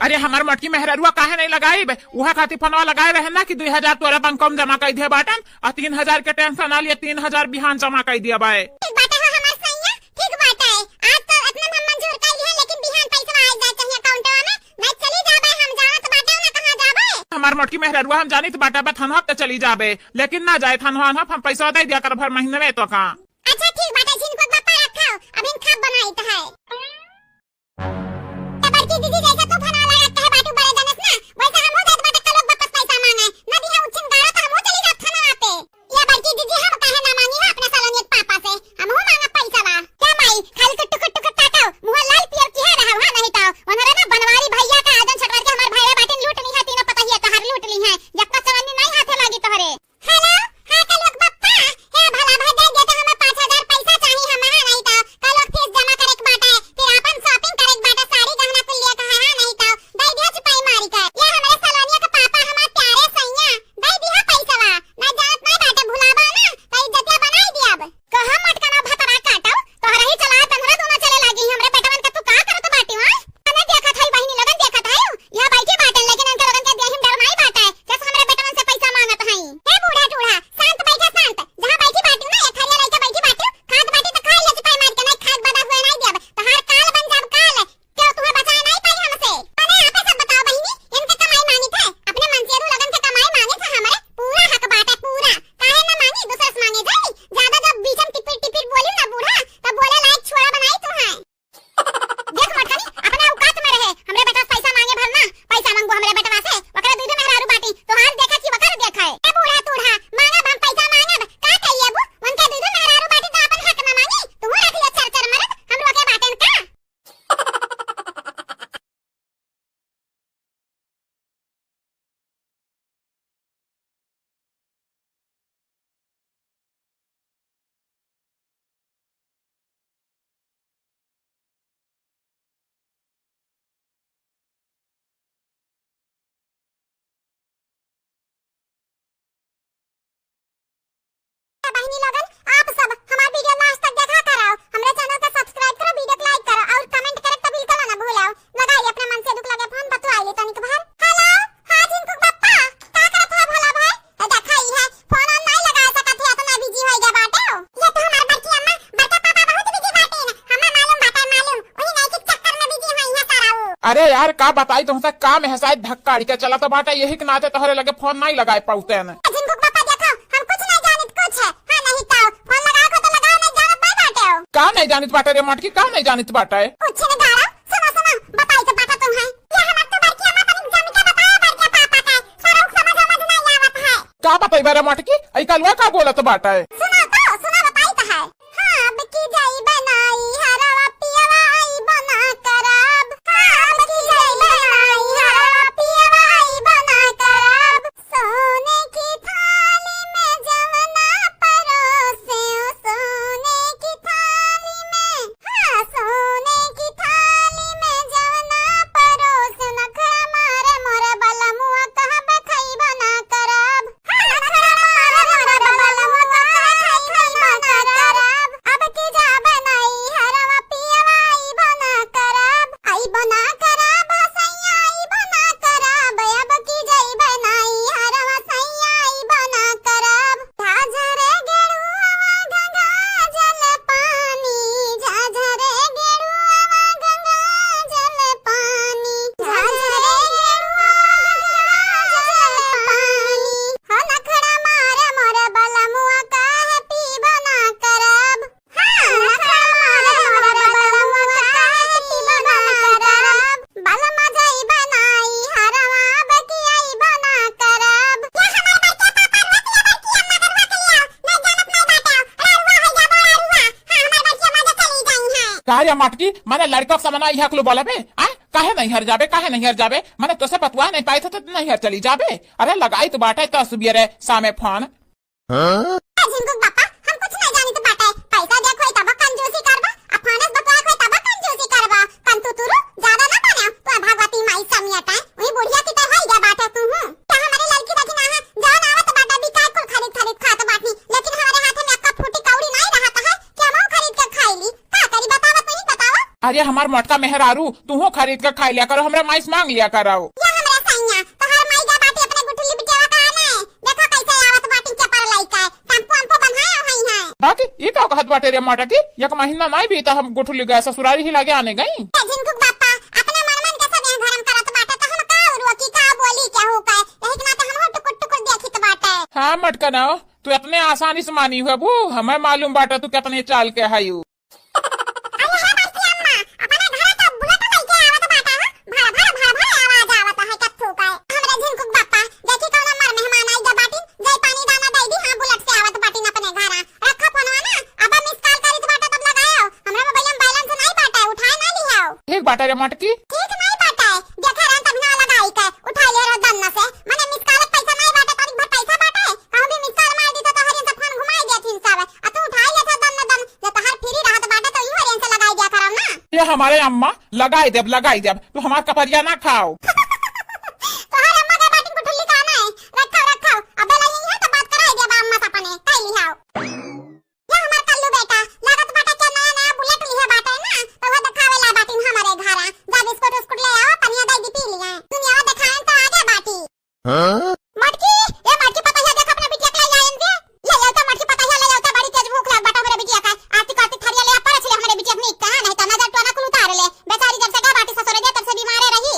Speaker 2: अरे हमार मटकी मेहररुआ काहे नहीं लगाई वहाँ खातिर फनवा लगाए रहे ना कि 2000 तोरा बैंक में जमा कर दिया बाटन और 3000 के टेंशन आ लिया 3000 बिहान जमा कर दिया बाय
Speaker 1: ठीक बात है हमार सैया ठीक बात है आज तो इतना हम मंजूर कर लिया लेकिन बिहान पैसा आ जाए चाहिए अकाउंट में नहीं चली जाबे हम जावत बाटे ना कहां जाबे
Speaker 2: हमार मटकी मेहररुआ हम जानी तो बाटा थनवा पे चली जाबे लेकिन ना जाए थनवा हम पैसा दे दिया कर भर महीने में तो का
Speaker 1: अच्छा ठीक बात है जिनको पापा रखाओ अभी खाब बनाई तो है तबरकी दीदी जैसा तो फना लगाता है बाटू बड़े जनस ना वैसा हम हो जात बाटे कलोग वापस पैसा मांगे न दिया उछन गारा तो हम हो चली जात थाना पे या बड़की दीदी हम काहे ना मांगी है अपने सालों एक पापा से हम हो मांगा पैसा ला क्या माई खाली कट्टू कट्टू ताकाओ मुंह लाल पियर की है रहा नहीं ताओ उन्होंने ना बनवारी भैया का आजन छटवार के हमार भाई बाटे लूट ली है तीनों पता ही है कहां लूट ली है जब तक सवनी नहीं हाथे लागी तोहरे हेलो हां कलोग पप्पा हे भला भाई दे दे तो हमें नहीं लगल। आप सब हमार वीडियो लास्ट तक देखा करो, हमरे चैनल को सब्सक्राइब करो, वीडियो को लाइक करो और कमेंट करे तो बिल्कुल ना भूलो। लगाइए अपने मन से दुख लगे फोन बतवाइए तनिक बाहर। हेलो हां जिनको पप्पा का करत है भोला भाई? देखा ही है फोन ऑन नहीं लगा सकत है, इतना बिजी हो गया बाटे हो। ये तो हमार बच्ची अम्मा बता पापा बहुत बिजी बाटे न, हमें मालूम बाटे मालूम, वही नहीं के चक्कर में बिजी है यहाँ सारा वो।
Speaker 2: अरे यार का बताई तुमसे काम है शायद धक्का के चला तो बाटा यही के नाते तोहरे लगे फोन नहीं लगाए पाउते न।
Speaker 1: जिनको पापा देखो हम कुछ नहीं जानत कुछ है। हां नहीं तो फोन लगाओ को तो लगाओ, नहीं जानत नहीं बाटे हो।
Speaker 2: का नहीं जानित बाटे रे मटकी, का नहीं जानित बाटे?
Speaker 1: कुछ नहीं गाड़ा, सुनो सुनो बताई तो बाटा तुम है। ये हमार तो बड़की अम्मा तनिक जमी के बताया बड़के पापा का, सारा समझ नहीं आवत है।
Speaker 2: का बताई बारे मटकी, आई कलवा का बोलत बाटे?
Speaker 1: सुनो बताई तो है। हां अब की जाई बनाई हरवा पियवा आई बना करब। हां अब की जाई बनाई हरवा पियवा आई बना करब। सोने की थाली में जवना परोसे ओ सोने की थाली में। हां सोने की थाली में जवना परोसे नखरा मारे मोरे बलमुआ कहबे खई बना करब। हां नखरा मारे मोरे बलमुआ कहबे खई बना करब। अब की जा बनाई हरवा पियवा आई बना करब। आई बना करब सैया आई बना करब। अब की जाई बनाई हरवा सैया आई बना करब। झाझरे गेड़ुआ गंगा जल पानी, झाझरे गेड़ुआ गंगा जल पानी, झाझरे गेड़ुआ गंगा जल पानी। हो नखरा मारे मोरे बलमुआ काहे पी बना करब। हां नखरा मारे मोरे बलमुआ काहे पी बना करब। बलमा जाई बनाई हरवा बकी आई बना करब। ये हमार बच्चे पापा रतिया बच्ची अम्मा करवा के लिया, नहीं जानत नहीं बाटे। अरे रुआ है जा बड़ा रुआ। हां हमार बच्ची अम्मा जा चली जाई है।
Speaker 2: का रे मटकी माने लड़का समना यहाँ को बोला बे आ काहे नहीं हर जाबे, काहे नहीं हर जाबे? माने तो से पतवा नहीं पाए तो नहीं हर चली जाबे। अरे लगाई तो बाटे तो सुबियरे सामे फोन।
Speaker 1: जिनको पापा हम कुछ नहीं जानी तो बाटे। पैसा देखो तब कंजूसी करबा, अफानस बतवा को तब कंजूसी करबा। कंतु तुरु ज्यादा ना बने तो भगवती माई समियाटा वही बुढ़िया की तरह ही जा बाटे तू। क्या हमारी लड़की देखी ना है जान आवत बाटा बिकाय को खरीद खात बाटनी, लेकिन हमारे हाथ में अक्का फूटी कौड़ी नहीं रहता है कि हम खरीद कर खाई ली। का करी बतावत नहीं बतावा।
Speaker 2: अरे हमार मटका मेहरारू तू हो खरीद कर खाई लिया करो, हमरा माइस मांग लिया करो।
Speaker 1: ये हमरा सैया तो हर माई जा बाटी अपने गुठली बिटिया का आने देखो कैसे आवत बाटी के पर लइका टम्पो हमको बनाया हई है।
Speaker 2: बाकी ये का कहत बाटे रे मटकी, एक महीना नहीं बीता हम गुठली गए ससुरारी ही लागे आने गई।
Speaker 1: जिनको पापा अपने मन के सब घरम करत बाटे तो हम का उरवा की का बोली क्या हो का यही के नाते हम टुकुर टुकुर देखित बाटे।
Speaker 2: हाँ मटका ना तू इतने आसानी से मानी हुआ बू, हमें मालूम बाटा तू कितने चाल के हायू।
Speaker 1: अरे है बच्ची अम्मा अपने घर तो बुलेट लेके आवत बाटा है, भड़ आवाज आवत है कथू का। हमरा जिनको पापा देखी कौन मर मेहमान आई जा बाटी जय पानी दाना दे दी। हां बुलेट से आवत बाटी अपने घर रखा फोनवा ना अब मिस कॉल करी तो बाटा तब लगायो। हमरा मोबाइल में बैलेंस नहीं बाटा उठाए ना लियो।
Speaker 2: ठीक बाटा रे मटकी।
Speaker 1: ठीक नहीं बाटा है देखा रहा तब ना लगाई के उठा ले रो दन्ना से माने मिस कॉल पैसा नहीं बाटा तोरी भर पैसा बाटा है। हम भी मिस कॉल मार दी तो हरियन से फोन घुमाई देथिन सब आ तू उठाई ले था दन्ना दन जे तहर फ्री रहत बाटा तो ई हरियन से लगाई दिया करम ना।
Speaker 2: ये हमारे अम्मा लगाई देब तू हमार कपरिया ना खाओ।
Speaker 1: तोहर अम्मा के बाटी गुठली का ना है रखो अब लई है तो बात कराई दे अम्मा से अपने कई लिहाओ। ये हमार कल्लू बेटा लागत बाटा के नया बुलेट लिहे बाटा ना तो वो दिखावे ला बाटी हमारे घर जा बिस्कुट ले आओ पनिया दे दी पी लिया दुनिया दिखाएं तो आगे बाटी। मटकी ये मटकी पता है देख अपने बिटिया के ले आइन दे ले जाओ तो मटकी पता है ले जाओ तो बड़ी तेज भूख लग बाटा मेरे बिटिया का आती काती थरिया ले पर चले हमारे बिटिया नहीं कहां नहीं तो नजर टोना कुल उतार ले बेचारी जब से का बाटी ससुरे दे तब से बीमार रही।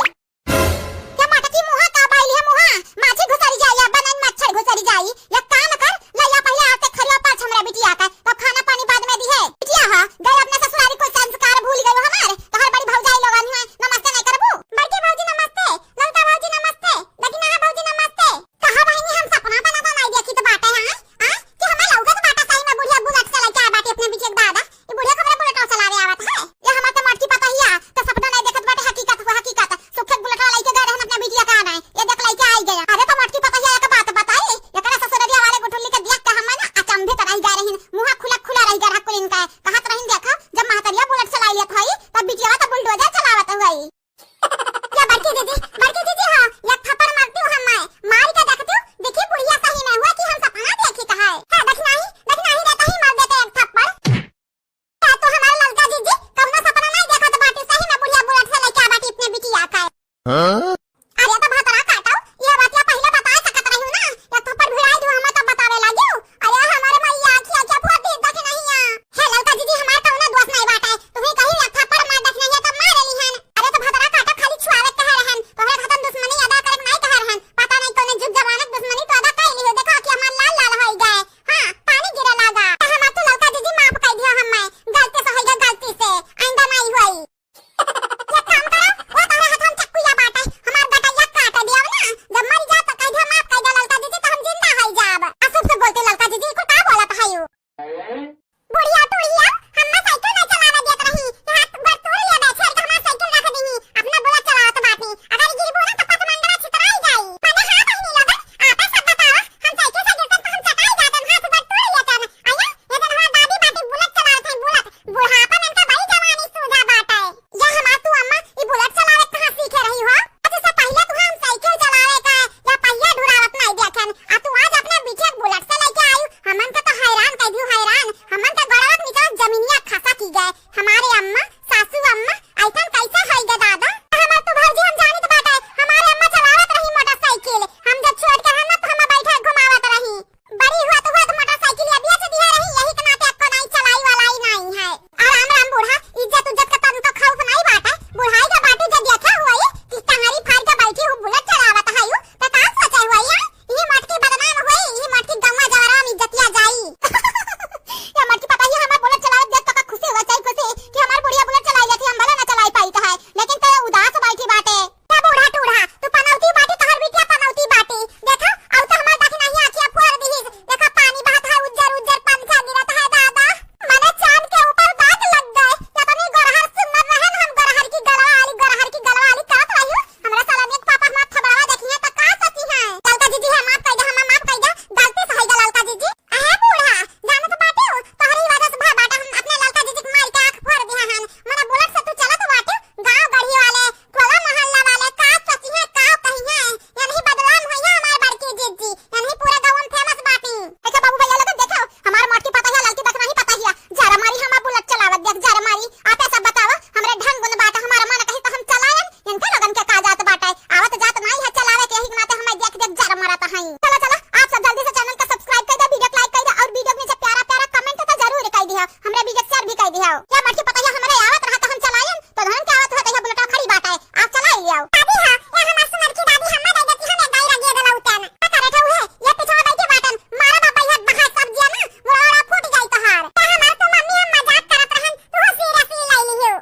Speaker 1: दिया क्या मर्जी पता है हमारे आवत रहा तो हम चलायन तो धन के आवत होता है बुलेट खड़ी बात है आप चला लियो दादी हां ये हमार सुनर की दादी हम दे देती हमें गाय लगी गला उतान का करे ठौ है ये पीछे बैठी बाटन मारा बाबा ये बहा सब्जियां ना मोरा फूट जाई तहार का हमार तो मम्मी हम मजाक करत रहन तू सीरियसली लाई लियो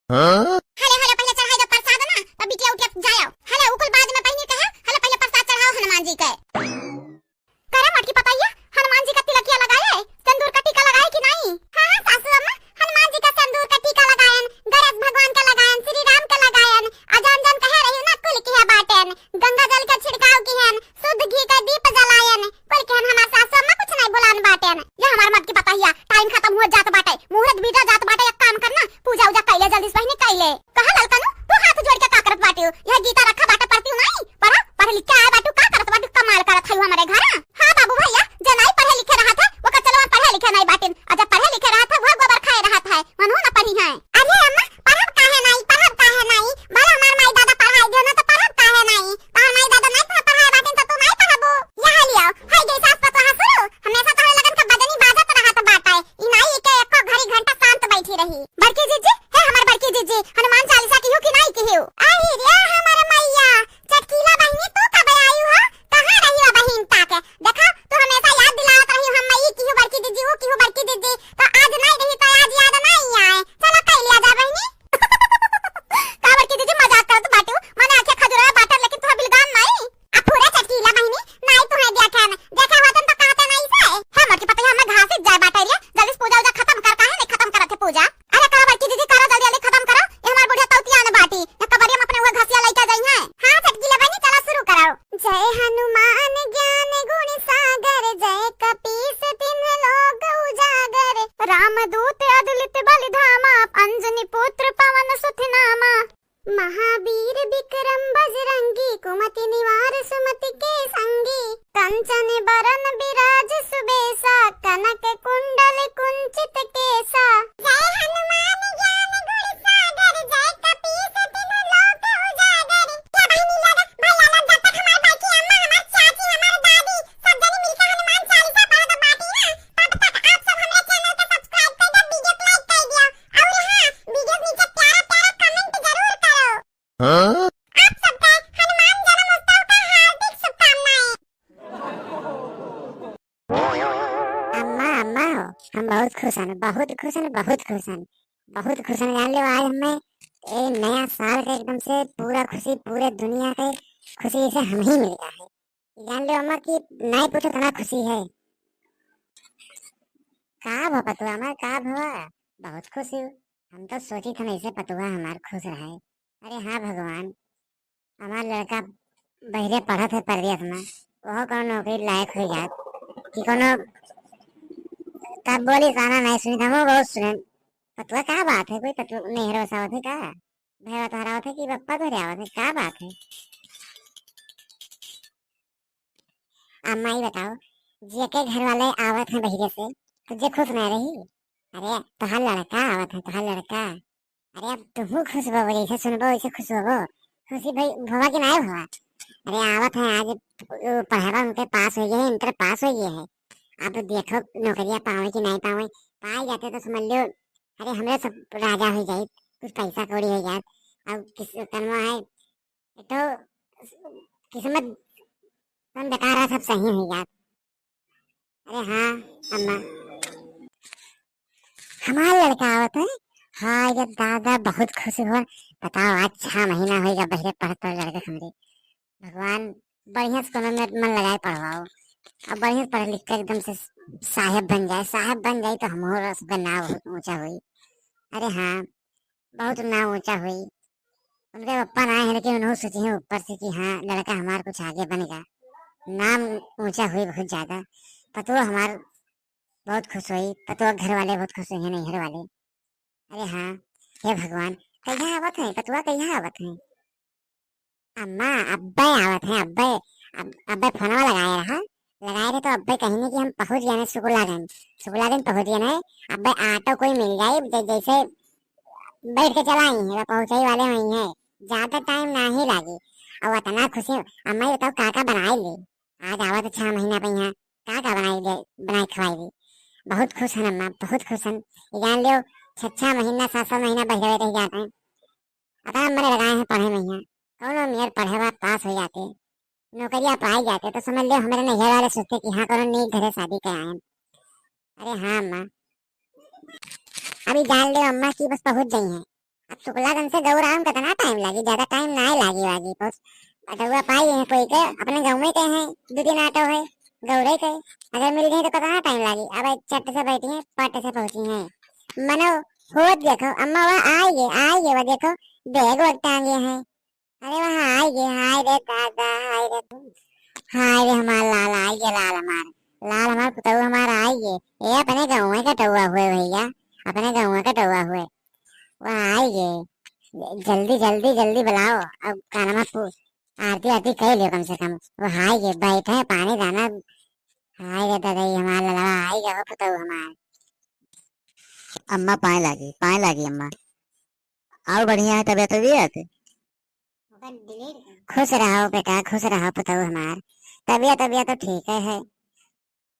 Speaker 1: हले हले पहले चढ़ाई दो प्रसाद ना, तब बिटिया उठे जाओ। हले उकुल बाद में पहिनी कहा, हले पहले प्रसाद चढ़ाओ हनुमान जी के। करे मटकी पताइया, हनुमान जी का तिलकिया लगाए, सिंदूर का टीका लगाए कि नहीं? हां सासू अम्मा, हनुमान जी का सिंदूर का टीका लगायन, गणेश भगवान का लगायन, श्री राम का लगायन, अजान जन कह रही ना कुल की है बाटन, गंगा जल का छिड़काव की है, शुद्ध घी का दीप जलायन, कुल के हमार सासू अम्मा कुछ नहीं बुलान बाटन। ये हमार मटकी पताइया, टाइम खत्म हो जात बाटे, मुहूर्त बीता जात बाटे, एक काम करना, पूजा उजा कैले जल्दी से पहिनी कैले। कहा ललकनु तू हाथ जोड़ के का करत बाटू? यह गीता रखा बाटा पढ़ती हूं नहीं? पढ़ लिख के आए बाटू, का करत बाटू? कमाल करत हई हमारे घर। हां बाबू भैया, जे नहीं पढ़े लिखे रहा था वो का चलो पढ़े लिखे नहीं बाटिन, अजा पढ़े लिखे रहा था वो गोबर खाए रहा था, मनहु ना पढ़ी है। अरे अम्मा पढ़ब काहे नहीं, पढ़ब काहे नहीं? भला हमार माई दादा पढ़ाई दियो ना तो पढ़ब काहे नहीं? तार माई दादा नहीं पढ़ाए बाटिन तो तू नहीं पढ़बो। यहां लियो हाय गई सास पतोहा सुनो, हमेशा तोहरे लगन का बदनी बाजत रहत बाटे, ई नहीं के एको घड़ी घंटा शांत बैठी रही। बड़की जीजी है हमार बड़की जीजी, हनुमान चालीसा की हो कि नहीं की हो? आई रे हमार मैया, चटकीला बहिनी तू कब आई हो? कहां रही हो बहिन ताके? देखा तू हमेशा याद दिलावत रही हम ई की हो बड़की दीदी, वो की हो बड़की दीदी, तो आज नहीं रही तो आज याद नहीं आए। चलो कह लिया जा बहिनी। का बड़की दीदी मजाक करत बाटू, मने आंखें खजुरा बाटल लेकिन तू बिलगाम नहीं। आ पूरा चटकीला बहिनी नहीं तू है देखा न, देखा होतन तो कहते नहीं से। है मटकी पता हमें घास जाए बाटे रे, जल्दी से पूजा उजा खत्म कर, काहे नहीं खत्म करत है पूजा? अरे करा बड़की दीदी करो जल्दी जल्दी खत्म करो, ये हमार बुढ़िया तौतिया न बाटी, न कबरिया में अपने वो घसिया लेके जाई है। हां चटकीला बहिनी चलो शुरू करो। जय हनुमान ज्ञान गुण सागर, जय कपीस तिन्ह लोक उजागर, रामदूत अतुलित बल धामा, अंजनी पुत्र पवन सुत नामा, महावीर विक्रम बजरंगी, कुमति निवार सुमति के संगी, कंचन बरन विराज सुबेसा, कनक कुंडल कुंचित केसा। जय हनुमान ज्ञान गुण सागर, जय कपीस तिन्ह लोक उजागर। क्या बहिनी लगा भैया लग जब तक हमार भाई की अम्मा, हमार चाची, हमार दादी सब जने मिलकर हनुमान चालीसा पढ़त बाटी ना, तब तक आप सब हमारे चैनल को सब्सक्राइब कर दो, वीडियो को लाइक कर दियो, और हां वीडियो नीचे प्यारा प्यारा कमेंट जरूर करो। आप सबका हनुमान जन्मोत्सव का हार्दिक शुभकामनाएं। अम्मा अम्मा हम बहुत खुश हैं, बहुत खुश हैं, बहुत खुश हैं, बहुत खुश हैं। जान लो आज हमें ये नया साल का एकदम से पूरा खुशी, पूरे दुनिया के खुशी से हम ही मिल गया है। जान लो अम्मा की नहीं पूछो तना खुशी है। का भो पतुआ हमार का भवा? बहुत खुश हूँ। हम तो सोची था ऐसे पतुआ हमार खुश रहे। अरे हाँ भगवान, हमार लड़का बहरे पढ़त है परदेश में, वह कोनो नौकरी लायक हो जात कि कोनो तब बोली साना नहीं सुनी था, वो बहुत सुने। पतुआ का बात है? कोई पतुआ नहीं रोसा होते का भैया तोहरा होते कि पप्पा तो रहा होते, का बात है? अम्मा ही बताओ, जे के घर वाले आवत हैं बहिरे से तो जे खुश नहीं रही? अरे तोहार लड़का आवत है, तोहार लड़का। अरे अब तुम खुश हो जैसे सुनबो वैसे खुश हो, खुशी भाई भवा की नहीं भवा? अरे आवत है आज पढ़ावा उनके पास हो गए, इंटर पास हो गए है। अब देखो नौकरियां पावे कि नहीं पावे, पाए जाते तो समझ लो अरे हमरे सब राजा हो जाए, कुछ पैसा कौड़ी हो जाए। अब किस कर्म है तो किस्मत हम बता रहा सब सही हो जाए। अरे हाँ अम्मा, हमारा लड़का आवत है। हाँ ये दादा बहुत खुश हुआ। बताओ आज 6 महीना होगा बहरे पढ़ते लड़के हमरे। भगवान बढ़िया से कोनो में मन लगाए पढ़वाओ, अब बढ़िया पढ़ लिख कर एकदम से साहेब बन जाए, साहेब बन जाए तो हमारा उसका नाम बहुत ऊंचा हुई। अरे हाँ बहुत नाम ऊंचा हुई। उनके पप्पा ना है लेकिन उन्होंने सोचे हैं ऊपर से कि हाँ लड़का हमारा कुछ आगे बनेगा, नाम ऊंचा हुई बहुत ज्यादा। पतुआ हमार बहुत खुश हुई, पतुआ घर वाले बहुत खुश हुए हैं, नहीं घर वाले। अरे हाँ हे भगवान, कहिया आवत है पतुआ, कहिया आवत है? अम्मा अब्बे आवत है, अब्बे अब्बे फोनवा लगाए रहे तो अब्बे कहीं कि हम पहुंच गए सुकुलागंज पहुंच गए। अब्बे ऑटो कोई मिल जाए जैसे बैठ के चला ही पहुंचाई वाले वही है, ज्यादा टाइम ना ही लागे। और इतना खुशी अम्मा ये बताओ काका बनाए ले, आज आवत 6 महीना पे यहाँ काका बनाए खवाई ले। बहुत खुश है अम्मा, बहुत खुश है। जान लो 6 महीना 7 महीना बहरे रह जाते हैं। अतः मैंने लगाए हैं पढ़े में यहाँ, कौन मेयर पढ़े हुआ पास हो जाते, नौकरियां पाई जाते तो समझ लो हमारे नैहर वाले सोचते कि हाँ कौन नई घरे शादी कर आए। अरे हाँ अम्मा, अभी जान लो अम्मा की बस पहुंच गई हैं, अब शुक्लागंज से गौराम कितना टाइम लगी, ज्यादा टाइम ना लागी वागी बस। अटुआ पाई है कोई के अपने गाँव में के हैं, 2-3 ऑटो है गौरे के, अगर मिल गई तो कितना टाइम लगी। अब चट से बैठी है पट से पहुंची है मनो। हो देखो अम्मा वहाँ आई है वो देखो, बैग वग टांगे हैं। अरे वहाँ आई है, हाय रे दादा, हाय रे, हाय रे हमारा लाल आई है, लाल हमारा पुतहु हमारा आई है। ये अपने गाँव में कटुआ हुए भैया, अपने गाँव में कटुआ हुए, वहाँ आई है। जल्दी जल्दी जल्दी बुलाओ। अब खाना मत पूछ, आरती आरती कह लियो कम से कम। वो हाय ये बैठे हैं पानी दाना। हाय रे दादा ये हमारा लड़ा आई गया पुतहु हमारा।
Speaker 3: अम्मा पाए लागी अम्मा। और बढ़िया है तबीयत तबीयत।
Speaker 1: खुश रहो बेटा, खुश रहो पुतहु हमार, तबीयत तबीयत तो ठीक है।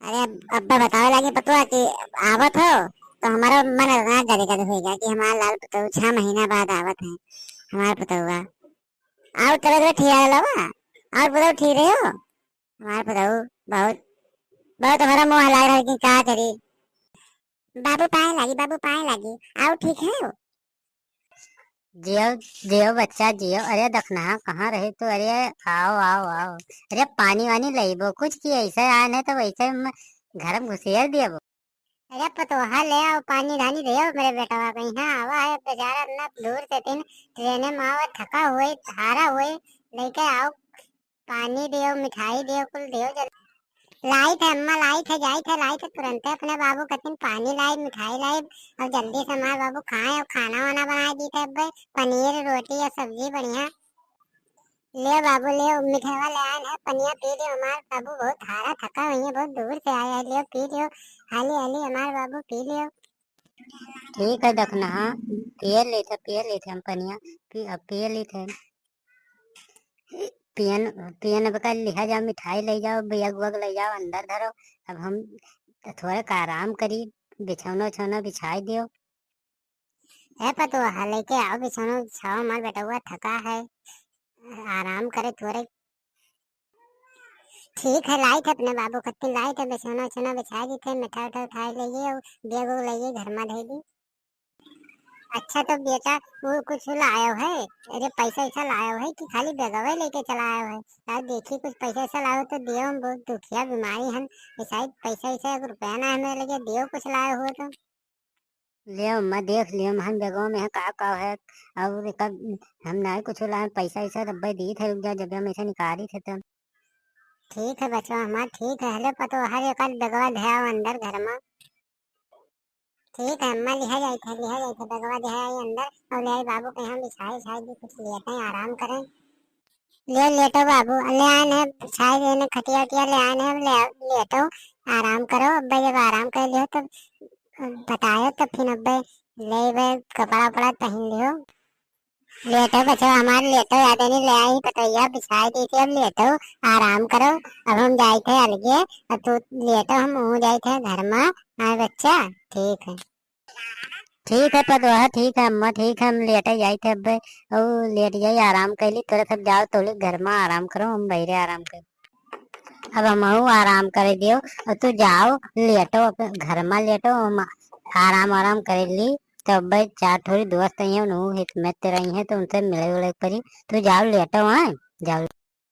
Speaker 1: अरे अब्बा बतावे लगे पतुआ कि आवत हो तो हमारा मन ना गदगद हो गया कि हमारा लाल पुतहु 6 महीना बाद आवत है हमारा पुतहुआ। और तबीयत ठीक है लवा, और पुतहु ठीक रहे हो हमारा पुतहु। बहुत बहुत हमारा मुँह लग रहा है कि क्या करी। बाबू पाए लगी, बाबू पाए लगी, आओ ठीक है हो।
Speaker 3: जियो जियो बच्चा जियो। अरे दखना कहाँ रहे तो। अरे आओ आओ आओ। अरे पानी वानी लेबो कुछ की ऐसे आए नहीं तो वैसे घर में घुसेर दिया।
Speaker 1: अरे पतोहा ले आओ, पानी धानी दे आओ मेरे बेटा को। यहाँ आवा है बेचारा इतना दूर से, ट्रेन में आवा थका हुए हारा हुए, लेके आओ पानी दियो, मिठाई दियो, कुल दियो जल्दी। लाई थे अम्मा, लाई थे, जाई थे, लाई थे तुरंत अपने बाबू कतिन पानी लाई, मिठाई लाई, और जल्दी से हमारे बाबू खाए और खाना वाना बना दी थे। अब पनीर रोटी या सब्जी बढ़िया। ले बाबू ले, मिठाई ले आए हैं, पनिया पी लियो हमारे बाबू, बहुत हारा थका हुई है, बहुत दूर से आया है, लियो पी लियो, हाली हाली हमारे बाबू पी लियो।
Speaker 3: ठीक है दखना पियर लेते हम पनिया पियर लेते पियन पियन अब कल लिखा जाओ, मिठाई ले जाओ, बैग वग ले जाओ, अंदर धरो। अब हम थोड़ा का आराम करी, बिछौना उछौना बिछाई दियो।
Speaker 1: है पतोहा लेके आओ, बिछौना बिछाओ, हमारा बेटा हुआ थका है, आराम करे थोड़े। ठीक है लाई थे अपने बाबू कत्ती, लाई थे बिछौना उछौना बिछा दी थे, मिठाई उठाई उठाई लेइए और बैग वग लेइए घर में दे दी। अच्छा तो बेटा वो कुछ लायो है, अरे पैसा ऐसा लायो है कि खाली बैगवे लेके चला आयो है। यार देखिए कुछ पैसा ऐसा लायो तो दियो, हम बहुत दुखिया बीमारी हम, शायद पैसा ऐसा एक रुपया ना हमें लगे, दियो कुछ लायो हो तो।
Speaker 3: ले अम्मा देख लियो हम बेगों में है का है। और कब हम ना कुछ लाए पैसा ऐसा डब्बे दी थे, रुक जा जब हम ऐसे निकाली थे तब।
Speaker 1: ठीक है बच्चों हमारा, ठीक है, हेलो पतो हर एक बैगवा ध्याओ अंदर घर में। ठीक है अम्मा, लिहा जाए थे बैगवा ध्याओ अंदर, और ले आए बाबू के यहाँ बिछाए छाए दी, कुछ लेते हैं आराम करें। ले लेटो बाबू, ले आए हैं छाए देने खटिया वटिया ले आए हैं, लेटो आराम करो। अब जब आराम कर लियो तो बतायो तो फिर अब ले वे कपड़ा वपड़ा पहन लियो। लेटो बच्चों हमारे, लेटो याद नहीं ले आई पतैया बिछाई दी थी, अब लेटो आराम करो। अब हम जाए थे अलगे, अब तू लेटो, हम मुँह जाए थे घर में। हाँ बच्चा ठीक है।
Speaker 3: ठीक है पदवा ठीक है अम्मा, ठीक है हम लेटे जाए थे अब। और लेट जाए आराम कर ली तोरे सब जाओ तो घर में आराम करो, हम बहरे आराम कर। अब हम आराम कर दियो और तू जाओ लेटो अपने घर में, लेटो हम आराम आराम कर ली। तो अब भाई चार थोड़ी दोस्त आई है हित में रही है तो उनसे मिले उले परी। तू जाओ लेटो, हाँ जाओ।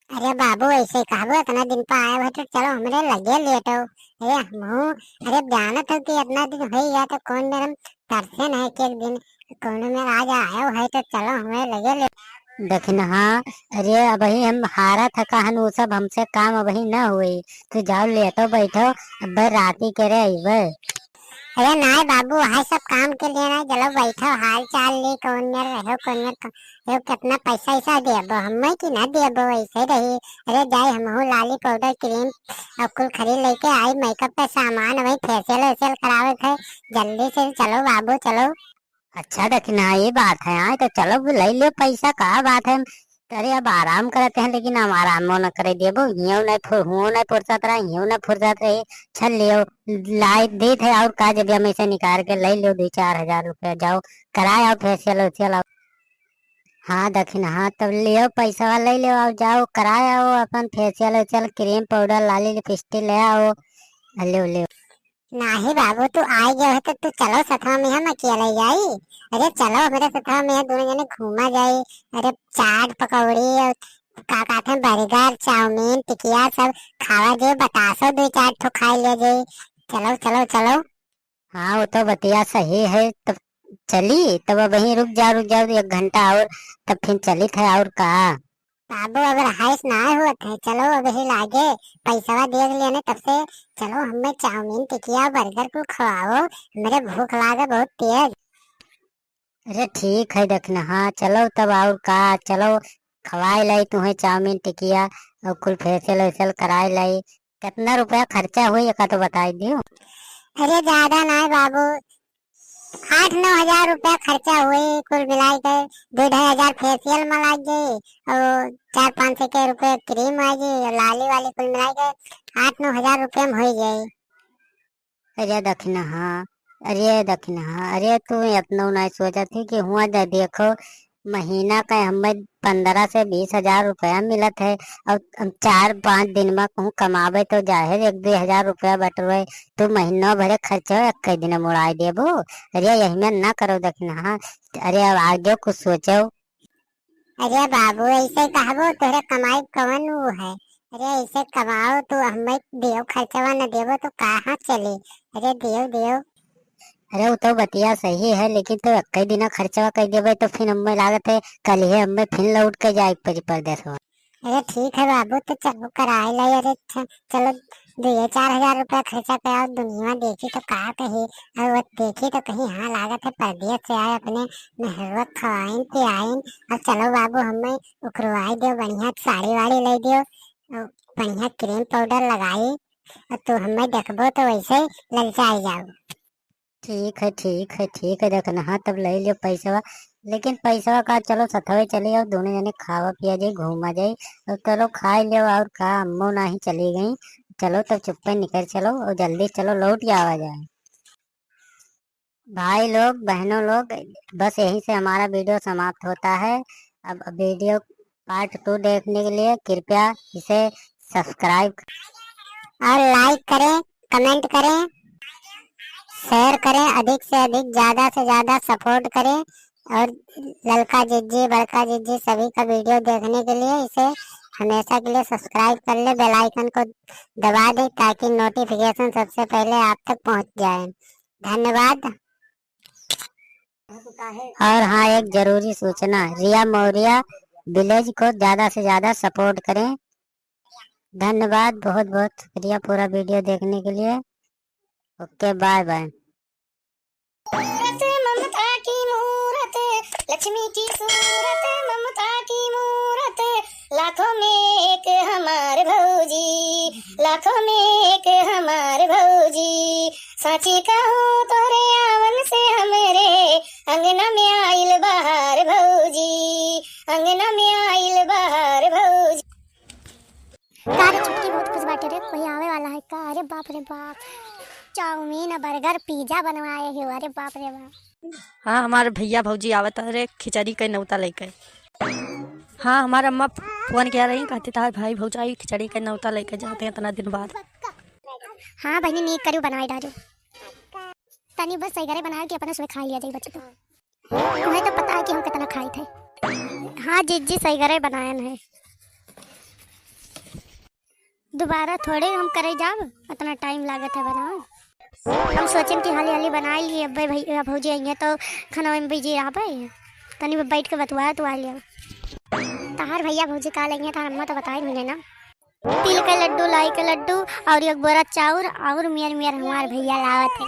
Speaker 1: अरे बाबू ऐसे कहो, इतना दिन पर आया हो तो चलो हमरे लगे लेटो। अरे हम अरे जानत हो कि इतना दिन हो गया तो कौन मेरा तरसे नहीं कि एक दिन कौन मेरा आज आया है तो चलो हमें लगे ले।
Speaker 3: देखना हाँ। अरे अब ही हम हारा थका हन, वो सब हमसे काम अब ही न हुई। तू जाओ लेटो बैठो, अब राती के रे अब।
Speaker 1: अरे नाय बाबू हाय सब काम के लिए ना, चलो बैठो हाल चाल ले, कौन मेरा रहो कौन मेरा रहो, कितना पैसा ऐसा देबो हमें कि ना देबो ऐसे रही। अरे जाए हम हो लाली पाउडर क्रीम और कुल खरीद लेके आई, मेकअप का सामान वही फेशियल वेशियल करावे थे, जल्दी से चलो बाबू चलो।
Speaker 3: अच्छा देखना ये बात है, हाँ तो चलो ले लो पैसा, कहा बात है। अरे अब आराम करते हैं लेकिन हम आराम न करे देबो, यूं नहीं फुर्सत रहा, यूं नहीं फुर्सत रही। चल लियो लाई दे थे और का जब हम ऐसे निकाल के ले लो 2-4 हजार रुपया, जाओ कराए आओ फेशियल वेशियल आओ। हाँ दखिन हाँ तब लियो पैसा ले लो और जाओ कराए आओ अपन फेशियल वेशियल, क्रीम पाउडर लाली लिपस्टिक ले आओ। ले ले
Speaker 1: नाही बाबू, तू आई गए हो तो तू चलो सथवा में, हम अकेले जाई। अरे चलो मेरे सथवा में, दोनों जने घूमा जाई। अरे चाट पकौड़ी और का कहते हैं बर्गर चाउमीन टिकिया सब खावा जे, बतासो दो चार ठो खाई ले जाई। चलो चलो चलो।
Speaker 3: हाँ वो तो बतिया सही है। तब चली, तब अब वहीं रुक जाओ 1 घंटा और, तब फिर चली थे और कहा।
Speaker 1: बाबू अगर हाइस ना हुआ थे, चलो अब ही लागे पैसा दे लिया ने तब से। चलो हमें चाउमीन टिकिया बर्गर को खवाओ, मेरे भूख लागे बहुत तेज।
Speaker 3: अरे ठीक है देखना, हाँ चलो तब और का, चलो खवाई लाई तुम्हें चाउमीन टिकिया और कुल फेशियल वेशियल कराई लाई। कितना रुपया खर्चा हुई का तो बताई दियो।
Speaker 1: अरे ज्यादा ना है बाबू, 8-9 हजार रुपया खर्चा हुए कुल मिलाई के। 2-2.5 हजार फेशियल में लग गई और 4-5 के रुपए क्रीम आ गई और लाली वाली कुल मिलाई के 8-9 हजार रुपये में हो गई।
Speaker 3: अरे दक्षिणा हाँ, अरे दक्षिणा हाँ, अरे तू इतना नहीं सोचा थी कि हुआ दे देखो महीना का हमें 15 से 20 हजार रुपया मिलत है। और हम 4-5 दिन में कहूँ कमावे तो जाहिर 1-2 हजार रुपया बटवे, तो महीना भरे खर्चा एक दिन मुड़ाई देबो। अरे यही में ना करो दक्षिणा हाँ, अरे अब आगे कुछ सोचो।
Speaker 1: अरे बाबू ऐसे कहबो, तोरे कमाई कवन वो है। अरे ऐसे कमाओ तो हमें देव खर्चवा न देवो तो कहाँ चले। अरे देव देव।
Speaker 3: अरे वो तो बतिया सही है, लेकिन तो एक दिन खर्चा कर देवे तो फिर हमें लागत है कल ही हमें फिर लौट के जाए परदेश।
Speaker 1: अरे ठीक है बाबू, तो चलो कराए लाई। अरे चलो 2-4 हजार रुपया खर्चा पे आओ, दुनिया देखी तो कहा कही। और वो देखी तो कहीं हाँ लागत है परदेश से आए अपने मेहरवा खवाइन पे आइन। और चलो बाबू हमें उखरवाई दो, बढ़िया साड़ी वाड़ी ले दियो और बढ़िया क्रीम पाउडर लगाई और तू हमें देखबो तो वैसे ललचाई जाओ।
Speaker 3: ठीक है देखना हाँ, तब ले लियो पैसा। लेकिन पैसा का चलो सथवे चले जाओ, दोनों जने खावा पिया जाए घूमा जाए। तो चलो खा लियो और का, अम्मो ना ही चली गई। चलो तब चुप्पे निकल चलो और जल्दी चलो लौट के आवा जाए। भाई लोग बहनों लोग, बस यहीं से हमारा वीडियो समाप्त होता है। अब वीडियो पार्ट 2 देखने के लिए कृपया इसे सब्सक्राइब
Speaker 1: और लाइक करें, कमेंट करें, शेयर करें, अधिक से अधिक ज्यादा से ज्यादा सपोर्ट करें। और ललका जिज्जी बड़का जिज्जी सभी का वीडियो देखने के लिए इसे हमेशा के लिए सब्सक्राइब कर ले, बेल आइकन को दबा दे ताकि नोटिफिकेशन सबसे पहले आप तक पहुंच जाए। धन्यवाद।
Speaker 3: और हाँ एक जरूरी सूचना, रिया मौर्या विलेज को ज्यादा से ज्यादा सपोर्ट करें। धन्यवाद, बहुत बहुत शुक्रिया पूरा वीडियो देखने के लिए। Okay bye bye.
Speaker 1: ममता की मूरत, लक्ष्मी की सूरत, ममता की मूरत, लाखों में एक हमारे भौजी, लाखों में एक हमारे भौजी। साची कहूँ तोरे आवन से हमरे अंगना में आइल बहार भौजी, अंगना में आइल बहार भौजी। तारे चुटकी बहुत खुश बाटे रे, कोई आवे वाला है का? अरे बाप रे बाप, चाउमीन बर्गर पिज्जा बनवाए हो, अरे बाप रे बाप।
Speaker 4: हाँ हमारे भैया भौजी आवत है रे, खिचड़ी के न्योता लेके। हाँ हमारा अम्मा फोन किया रही, कहते था भाई भौजाई खिचड़ी के न्योता लेके जाते हैं इतना दिन बाद।
Speaker 1: हाँ बहनी नीक करू बनवाई डालो, तनी बस सही करे बना के अपने सुबह खा लिया जाए बच्चे। तो तुम्हें तो पता है कि हम कितना खाए थे। हाँ जिज्जी सही करे बनायन है, दोबारा थोड़े हम करे जाब, इतना टाइम लागत है बनाओ। हम सोचें कि हाली हाली बना लिए, अब भैया भौजी आई तो खाना में बिजी रह पाए, तनी बैठ के बतवाया तो आ लिया। तार भैया भौजी का लेंगे तार अम्मा तो बताए मुझे ना। तिल के लड्डू, लाई के लड्डू और एक बोरा चाउर और मियर मियर हमारे भैया लावत है।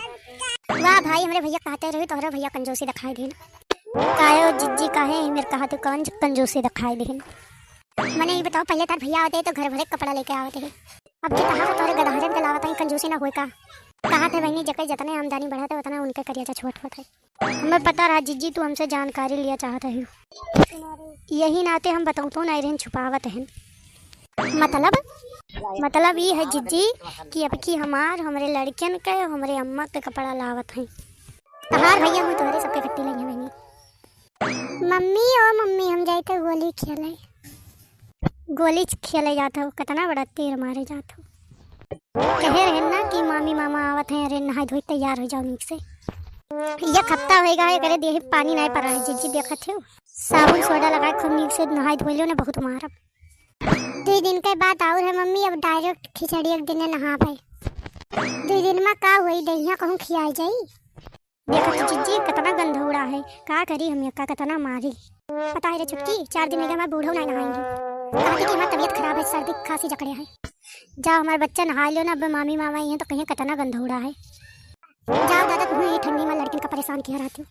Speaker 1: वाह भाई हमारे भैया कहते रहे तोहरे भैया कंजूसी दिखाई दी। काहे जिज्जी काहे मेरे कहा तो कंजूसी दिखाई दी। मैंने ये बताओ पहले तार भैया आते तो घर भरे कपड़ा लेके आते हैं, अब जो कहा तोरे गदहरन के लावत है कंजूसी ना होए का? कहा थे बहनी जके जितने आमदनी बढ़ाते उतना उनके करिया छोट होत है। हमें पता रहा जिज्जी तू हमसे जानकारी लिया चाहता है, यही नाते हम बताऊँ तो नहीं रहन छुपावत है। मतलब ये है जिज्जी कि अब की हमारे लड़कियन के हमारे अम्मा के कपड़ा लावत है। तहार भैया हूँ तुम्हारे सबके कट्टी लगी बहनी। मम्मी हम जाए थे गोली खेले जाता हो, कितना बड़ा तीर मारे जाता हो। कहे रहे ना कि मामी मामा आवत है, अरे नहाई धोई तैयार हो जाओ नीक से। एक हफ्ता होएगा है करे देह पानी नहीं पड़ा है, जीजी देखत हो साबुन सोडा लगा खूब नीक से नहाई धोई लो ना, बहुत मारब। 2 दिन के बाद और है मम्मी, अब डायरेक्ट खिचड़ी एक दिन नहा पाए। 2 दिन में का हुई दहिया कहूँ खियाई जाई। देखो तो जीजी कितना गंध उड़ा है, का करी हम यक्का कितना मारी। पता है रे छुटकी, 4 दिन में मैं बूढ़ो नहीं नहाएंगी। कहती कि हमारी तबीयत खराब है, सर्दी खांसी जकड़े है। जाओ हमारे बच्चा नहा लो ना, अब मामी मामा ही हैं तो कहीं कितना गंध उड़ा है। जाओ दादा, तुम्हें ये ठंडी में लड़किन का परेशान किया रहती हूँ।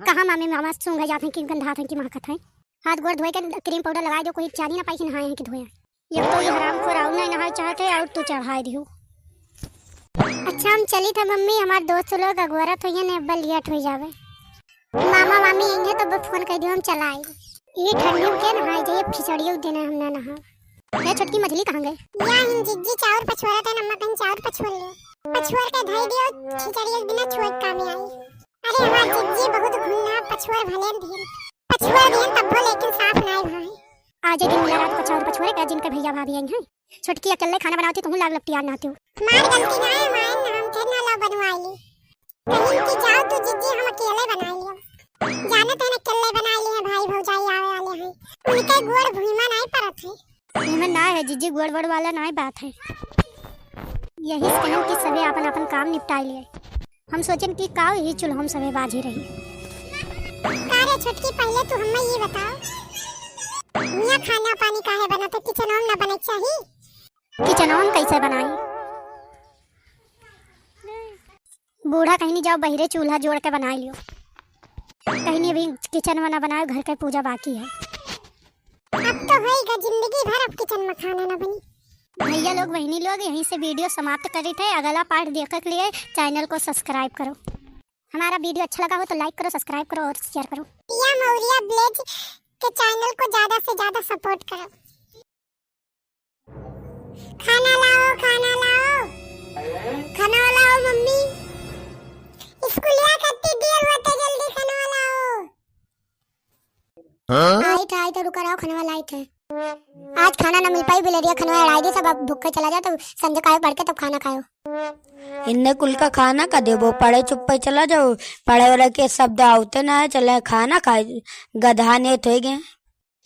Speaker 1: कहाँ मामी मामा सूंघे जाते हैं कि गंधात हैं कि महकत हैं। हाथ गोड़ धोए के क्रीम पाउडर लगाए दो, कोई चाली ना पाई कि नहाए हैं कि धोया। ये तो ये हराम खोर आऊ नहीं नहाए चाहते और तू चढ़ाए दियो। अच्छा हम चली था मम्मी, हमारे दोस्त लोग अगवरा तो ये ने लेट हो जावे। मामा मामी आएंगे तो फोन कर दियो, हम चलाए। ये ठंडी में क्या नहाए जाइए, खिचड़ी दिन हमने नहा। ये छुटकी मछली कहाँ गए? या हम जिज्जी चाउर पछुआ थे, नम्मा कहीं चाउर पछुआ ले। पछुआ के धई दियो, खिचड़ी एक दिन छोड़ काम आई। अरे हमार जिज्जी बहुत घुन्ना, पछुआ भले धीर। पछुआ भी तब लेकिन साफ नहीं भाई। आज दिन मिला रात को चाउर पछुआ के जिनके भैया भाभी आई हैं। छुटकी अकेले खाना बनाती, तुम लाग लपटियार नाती हो। मार गलती ना है, मार नाम थे ना ला बनवाई। कहीं की जाओ तो जिज्जी हम अकेले बना लियो। जानत है ना अकेले बना लिए भाई भौजाई आवे वाले हैं। उनके गोड़ भूमा नहीं परत है। इनमें ना है जिज्जी, गोड़ वाला ना है बात है। यही कहन कि सबे अपन अपन काम निपटाई लिए। हम सोचन कि का यही चुल हम सबे बाजी रही। कारे छुटकी पहले तू हमें ये बताओ, मियां खाना पानी काहे बनाते, किचन में ना बने चाहिए? किचन में कैसे बनाई? बूढ़ा कहीं नहीं जाओ, बहिरे चूल्हा जोड़ के बना लियो। कहीं नहीं अभी किचन में ना बनाओ, घर का पूजा बाकी है। अब तो होएगा जिंदगी भर अब किचन में खाना ना बनी। भैया लोग बहनी लोग यहीं से वीडियो समाप्त करी थे। अगला पार्ट देखने के लिए चैनल को सब्सक्राइब करो। हमारा वीडियो अच्छा लगा हो तो लाइक करो, सब्सक्राइब करो और शेयर करो। या मौरिया ब्लेज के चैनल को ज्यादा से ज्यादा सपोर्ट करो। खाना लाओ, खाना लाओ, खाना लाओ मम्मी। स्कूलिया करती देर होते, जल्दी खाना लाओ। आई तो रुका रहो, खाना लाई थे। आज खाना ना मिल पाई, बिलरिया खाना अड़ाई दी, सब अब भूखे चला जाओ तो संजय खाओ बढ़ के तब खाना खाओ।
Speaker 4: इन्ने कुल का खाना का देबो, पढ़े चुप पे चला जाओ। पढ़े वाले के शब्द आते ना है, चले खाना खाए गधा ने थे गए।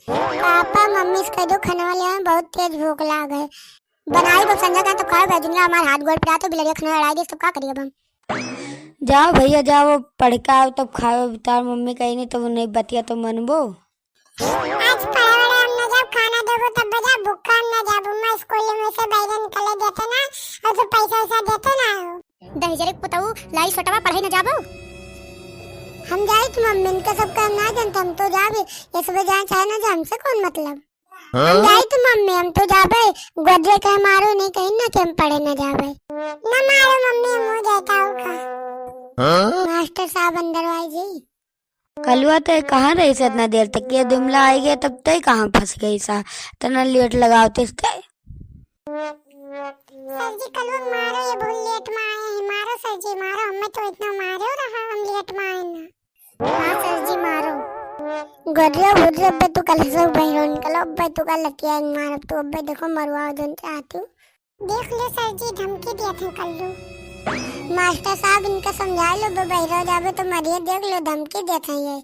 Speaker 1: पापा मम्मी से कह दो खाना वाले हैं, बहुत तेज भूख लाग है। बनाई तो संजय का तो खाओ, भेजूंगा हमारे हाथ गोड़ पड़ा तो बिलरिया खाना अड़ाई दी, तो क्या करिए हम?
Speaker 4: जाओ भैया जाओ, पढ़ के आओ तब खाओ। तार मम्मी कहीं नहीं तो वो नहीं बतिया तो मनबो।
Speaker 1: आज पढ़े हमने जब खाना देबो तब बजा भूखा ना जाबो। मैं स्कूल में से बाहर निकले देते ना, और तो पैसा वैसा देते ना। दहेजरे पुताऊ लाई छोटावा पढ़ाई ना जाबो। हम जाए तो मम्मी के सब काम ना जानते, हम तो जाबे। ये सब जाए चाहे ना, हमसे कौन मतलब। हम जाए तो मम्मी हम तो जाबे, गोदरे के मारो नहीं कहीं ना कि हम पढ़े ना जाबे। ना मारो मम्मी, मुंह देता हूँ का। मास्टर साहब अंदर आई जी।
Speaker 4: कलुआ तो कहाँ रही से इतना देर तक, ये दुमला आई गया तब तो कहाँ फंस गई सा, इतना लेट लगाते सर
Speaker 1: जी कलुआ मारो, ये बहुत लेट में आए हैं। मारो सर जी मारो, हमें तो इतना मारो रहा, हम लेट में आए ना। हाँ सर जी मारो। गोदरे बुदरे पे तू कल से बहरों कल अब तू कल लतिया मार, तो अब देखो मरवा जोन चाहती हूँ। देख लो सर जी, धमकी दिया था कल। मास्टर साहब इनका समझा लो, बहरा जावे तो मरिए, देख लो धमकी देता ये।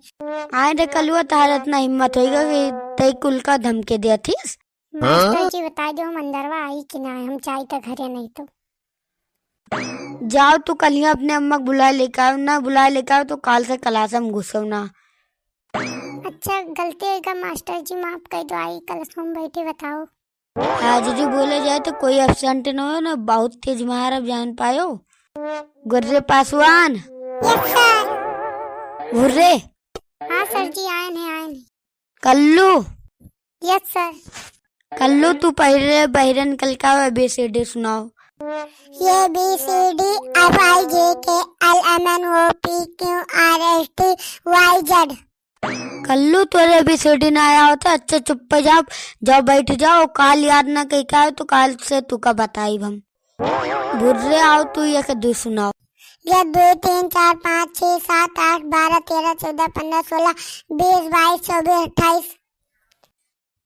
Speaker 4: आए रे कलुआ तार इतना हिम्मत होगा कि तई कुल का धमकी दिया थी।
Speaker 1: मास्टर जी बता दो हम अंदरवा आई कि ना, हम चाहे तो घरे नहीं तो।
Speaker 4: जाओ तू कल ही अपने अम्मा को बुला लेकर आओ, ना बुला लेकर आओ तो काल से क्लास में घुसो ना।
Speaker 1: अच्छा गलती होगा मास्टर जी, माफ कर दो। आई कल हम बैठे बताओ।
Speaker 4: आज जी बोले जाए तो कोई एब्सेंट न हो ना, बहुत तेज मार अब जान पायो। गुर्रे पासवान।
Speaker 1: Yes sir.
Speaker 4: गुर्रे।
Speaker 1: हाँ सर जी आए नहीं।
Speaker 4: कल्लू।
Speaker 1: Yes sir.
Speaker 4: कल्लू तू पहले बहरे निकल का ABCD सुनाओ।
Speaker 1: ये BCD FIJK LMNOPQRSTYZ।
Speaker 4: कल्लू तोरे ABCD ना आया होता, अच्छा चुप पे जाओ, जाओ बैठ जाओ। काल याद ना कही का तो काल से तू का बताई हम। बुर्रे आओ तू ये के दो सुनाओ।
Speaker 1: ये 2 3 4 5 6 7 8 12 13 14 15 16 20 22 24 28।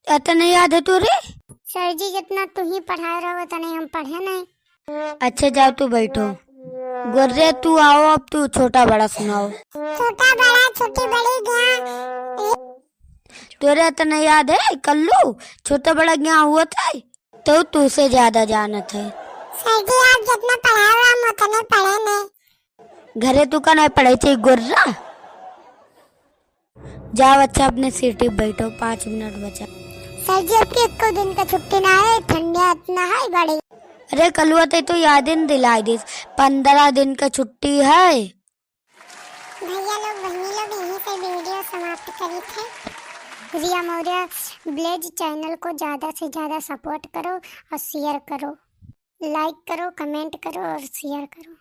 Speaker 4: इतना याद है तोरे?
Speaker 1: सर जी जितना तू ही पढ़ा रहा हो उतना हम पढ़े नहीं।
Speaker 4: अच्छा जाओ तू बैठो। गुर्रे तू आओ, अब तू छोटा बड़ा सुनाओ।
Speaker 1: छोटा बड़ा छोटी बड़ी गया।
Speaker 4: तुरे इतना याद है कल्लू, छोटा बड़ा गया हुआ था तो तू से ज्यादा जानत है।
Speaker 1: सर जी आप जितना पढ़ा रहा हम उतने पढ़े नहीं।
Speaker 4: घरे तू का नहीं पढ़े थे गुर्रा। जाओ अच्छा अपने सीटी बैठो, 5 मिनट बचा।
Speaker 1: सर जी आपके एक दिन का छुट्टी ना है, ठंडिया इतना है बड़ी।
Speaker 4: अरे कलुआ ते तो याद ही दिलाई दी, 15 दिन का छुट्टी है।
Speaker 1: भैया लोग बहनी लोग यहीं से वीडियो समाप्त करी थे। रिया मौर्य ब्लेज चैनल को ज्यादा से ज्यादा सपोर्ट करो और शेयर करो, लाइक करो, कमेंट करो और शेयर करो।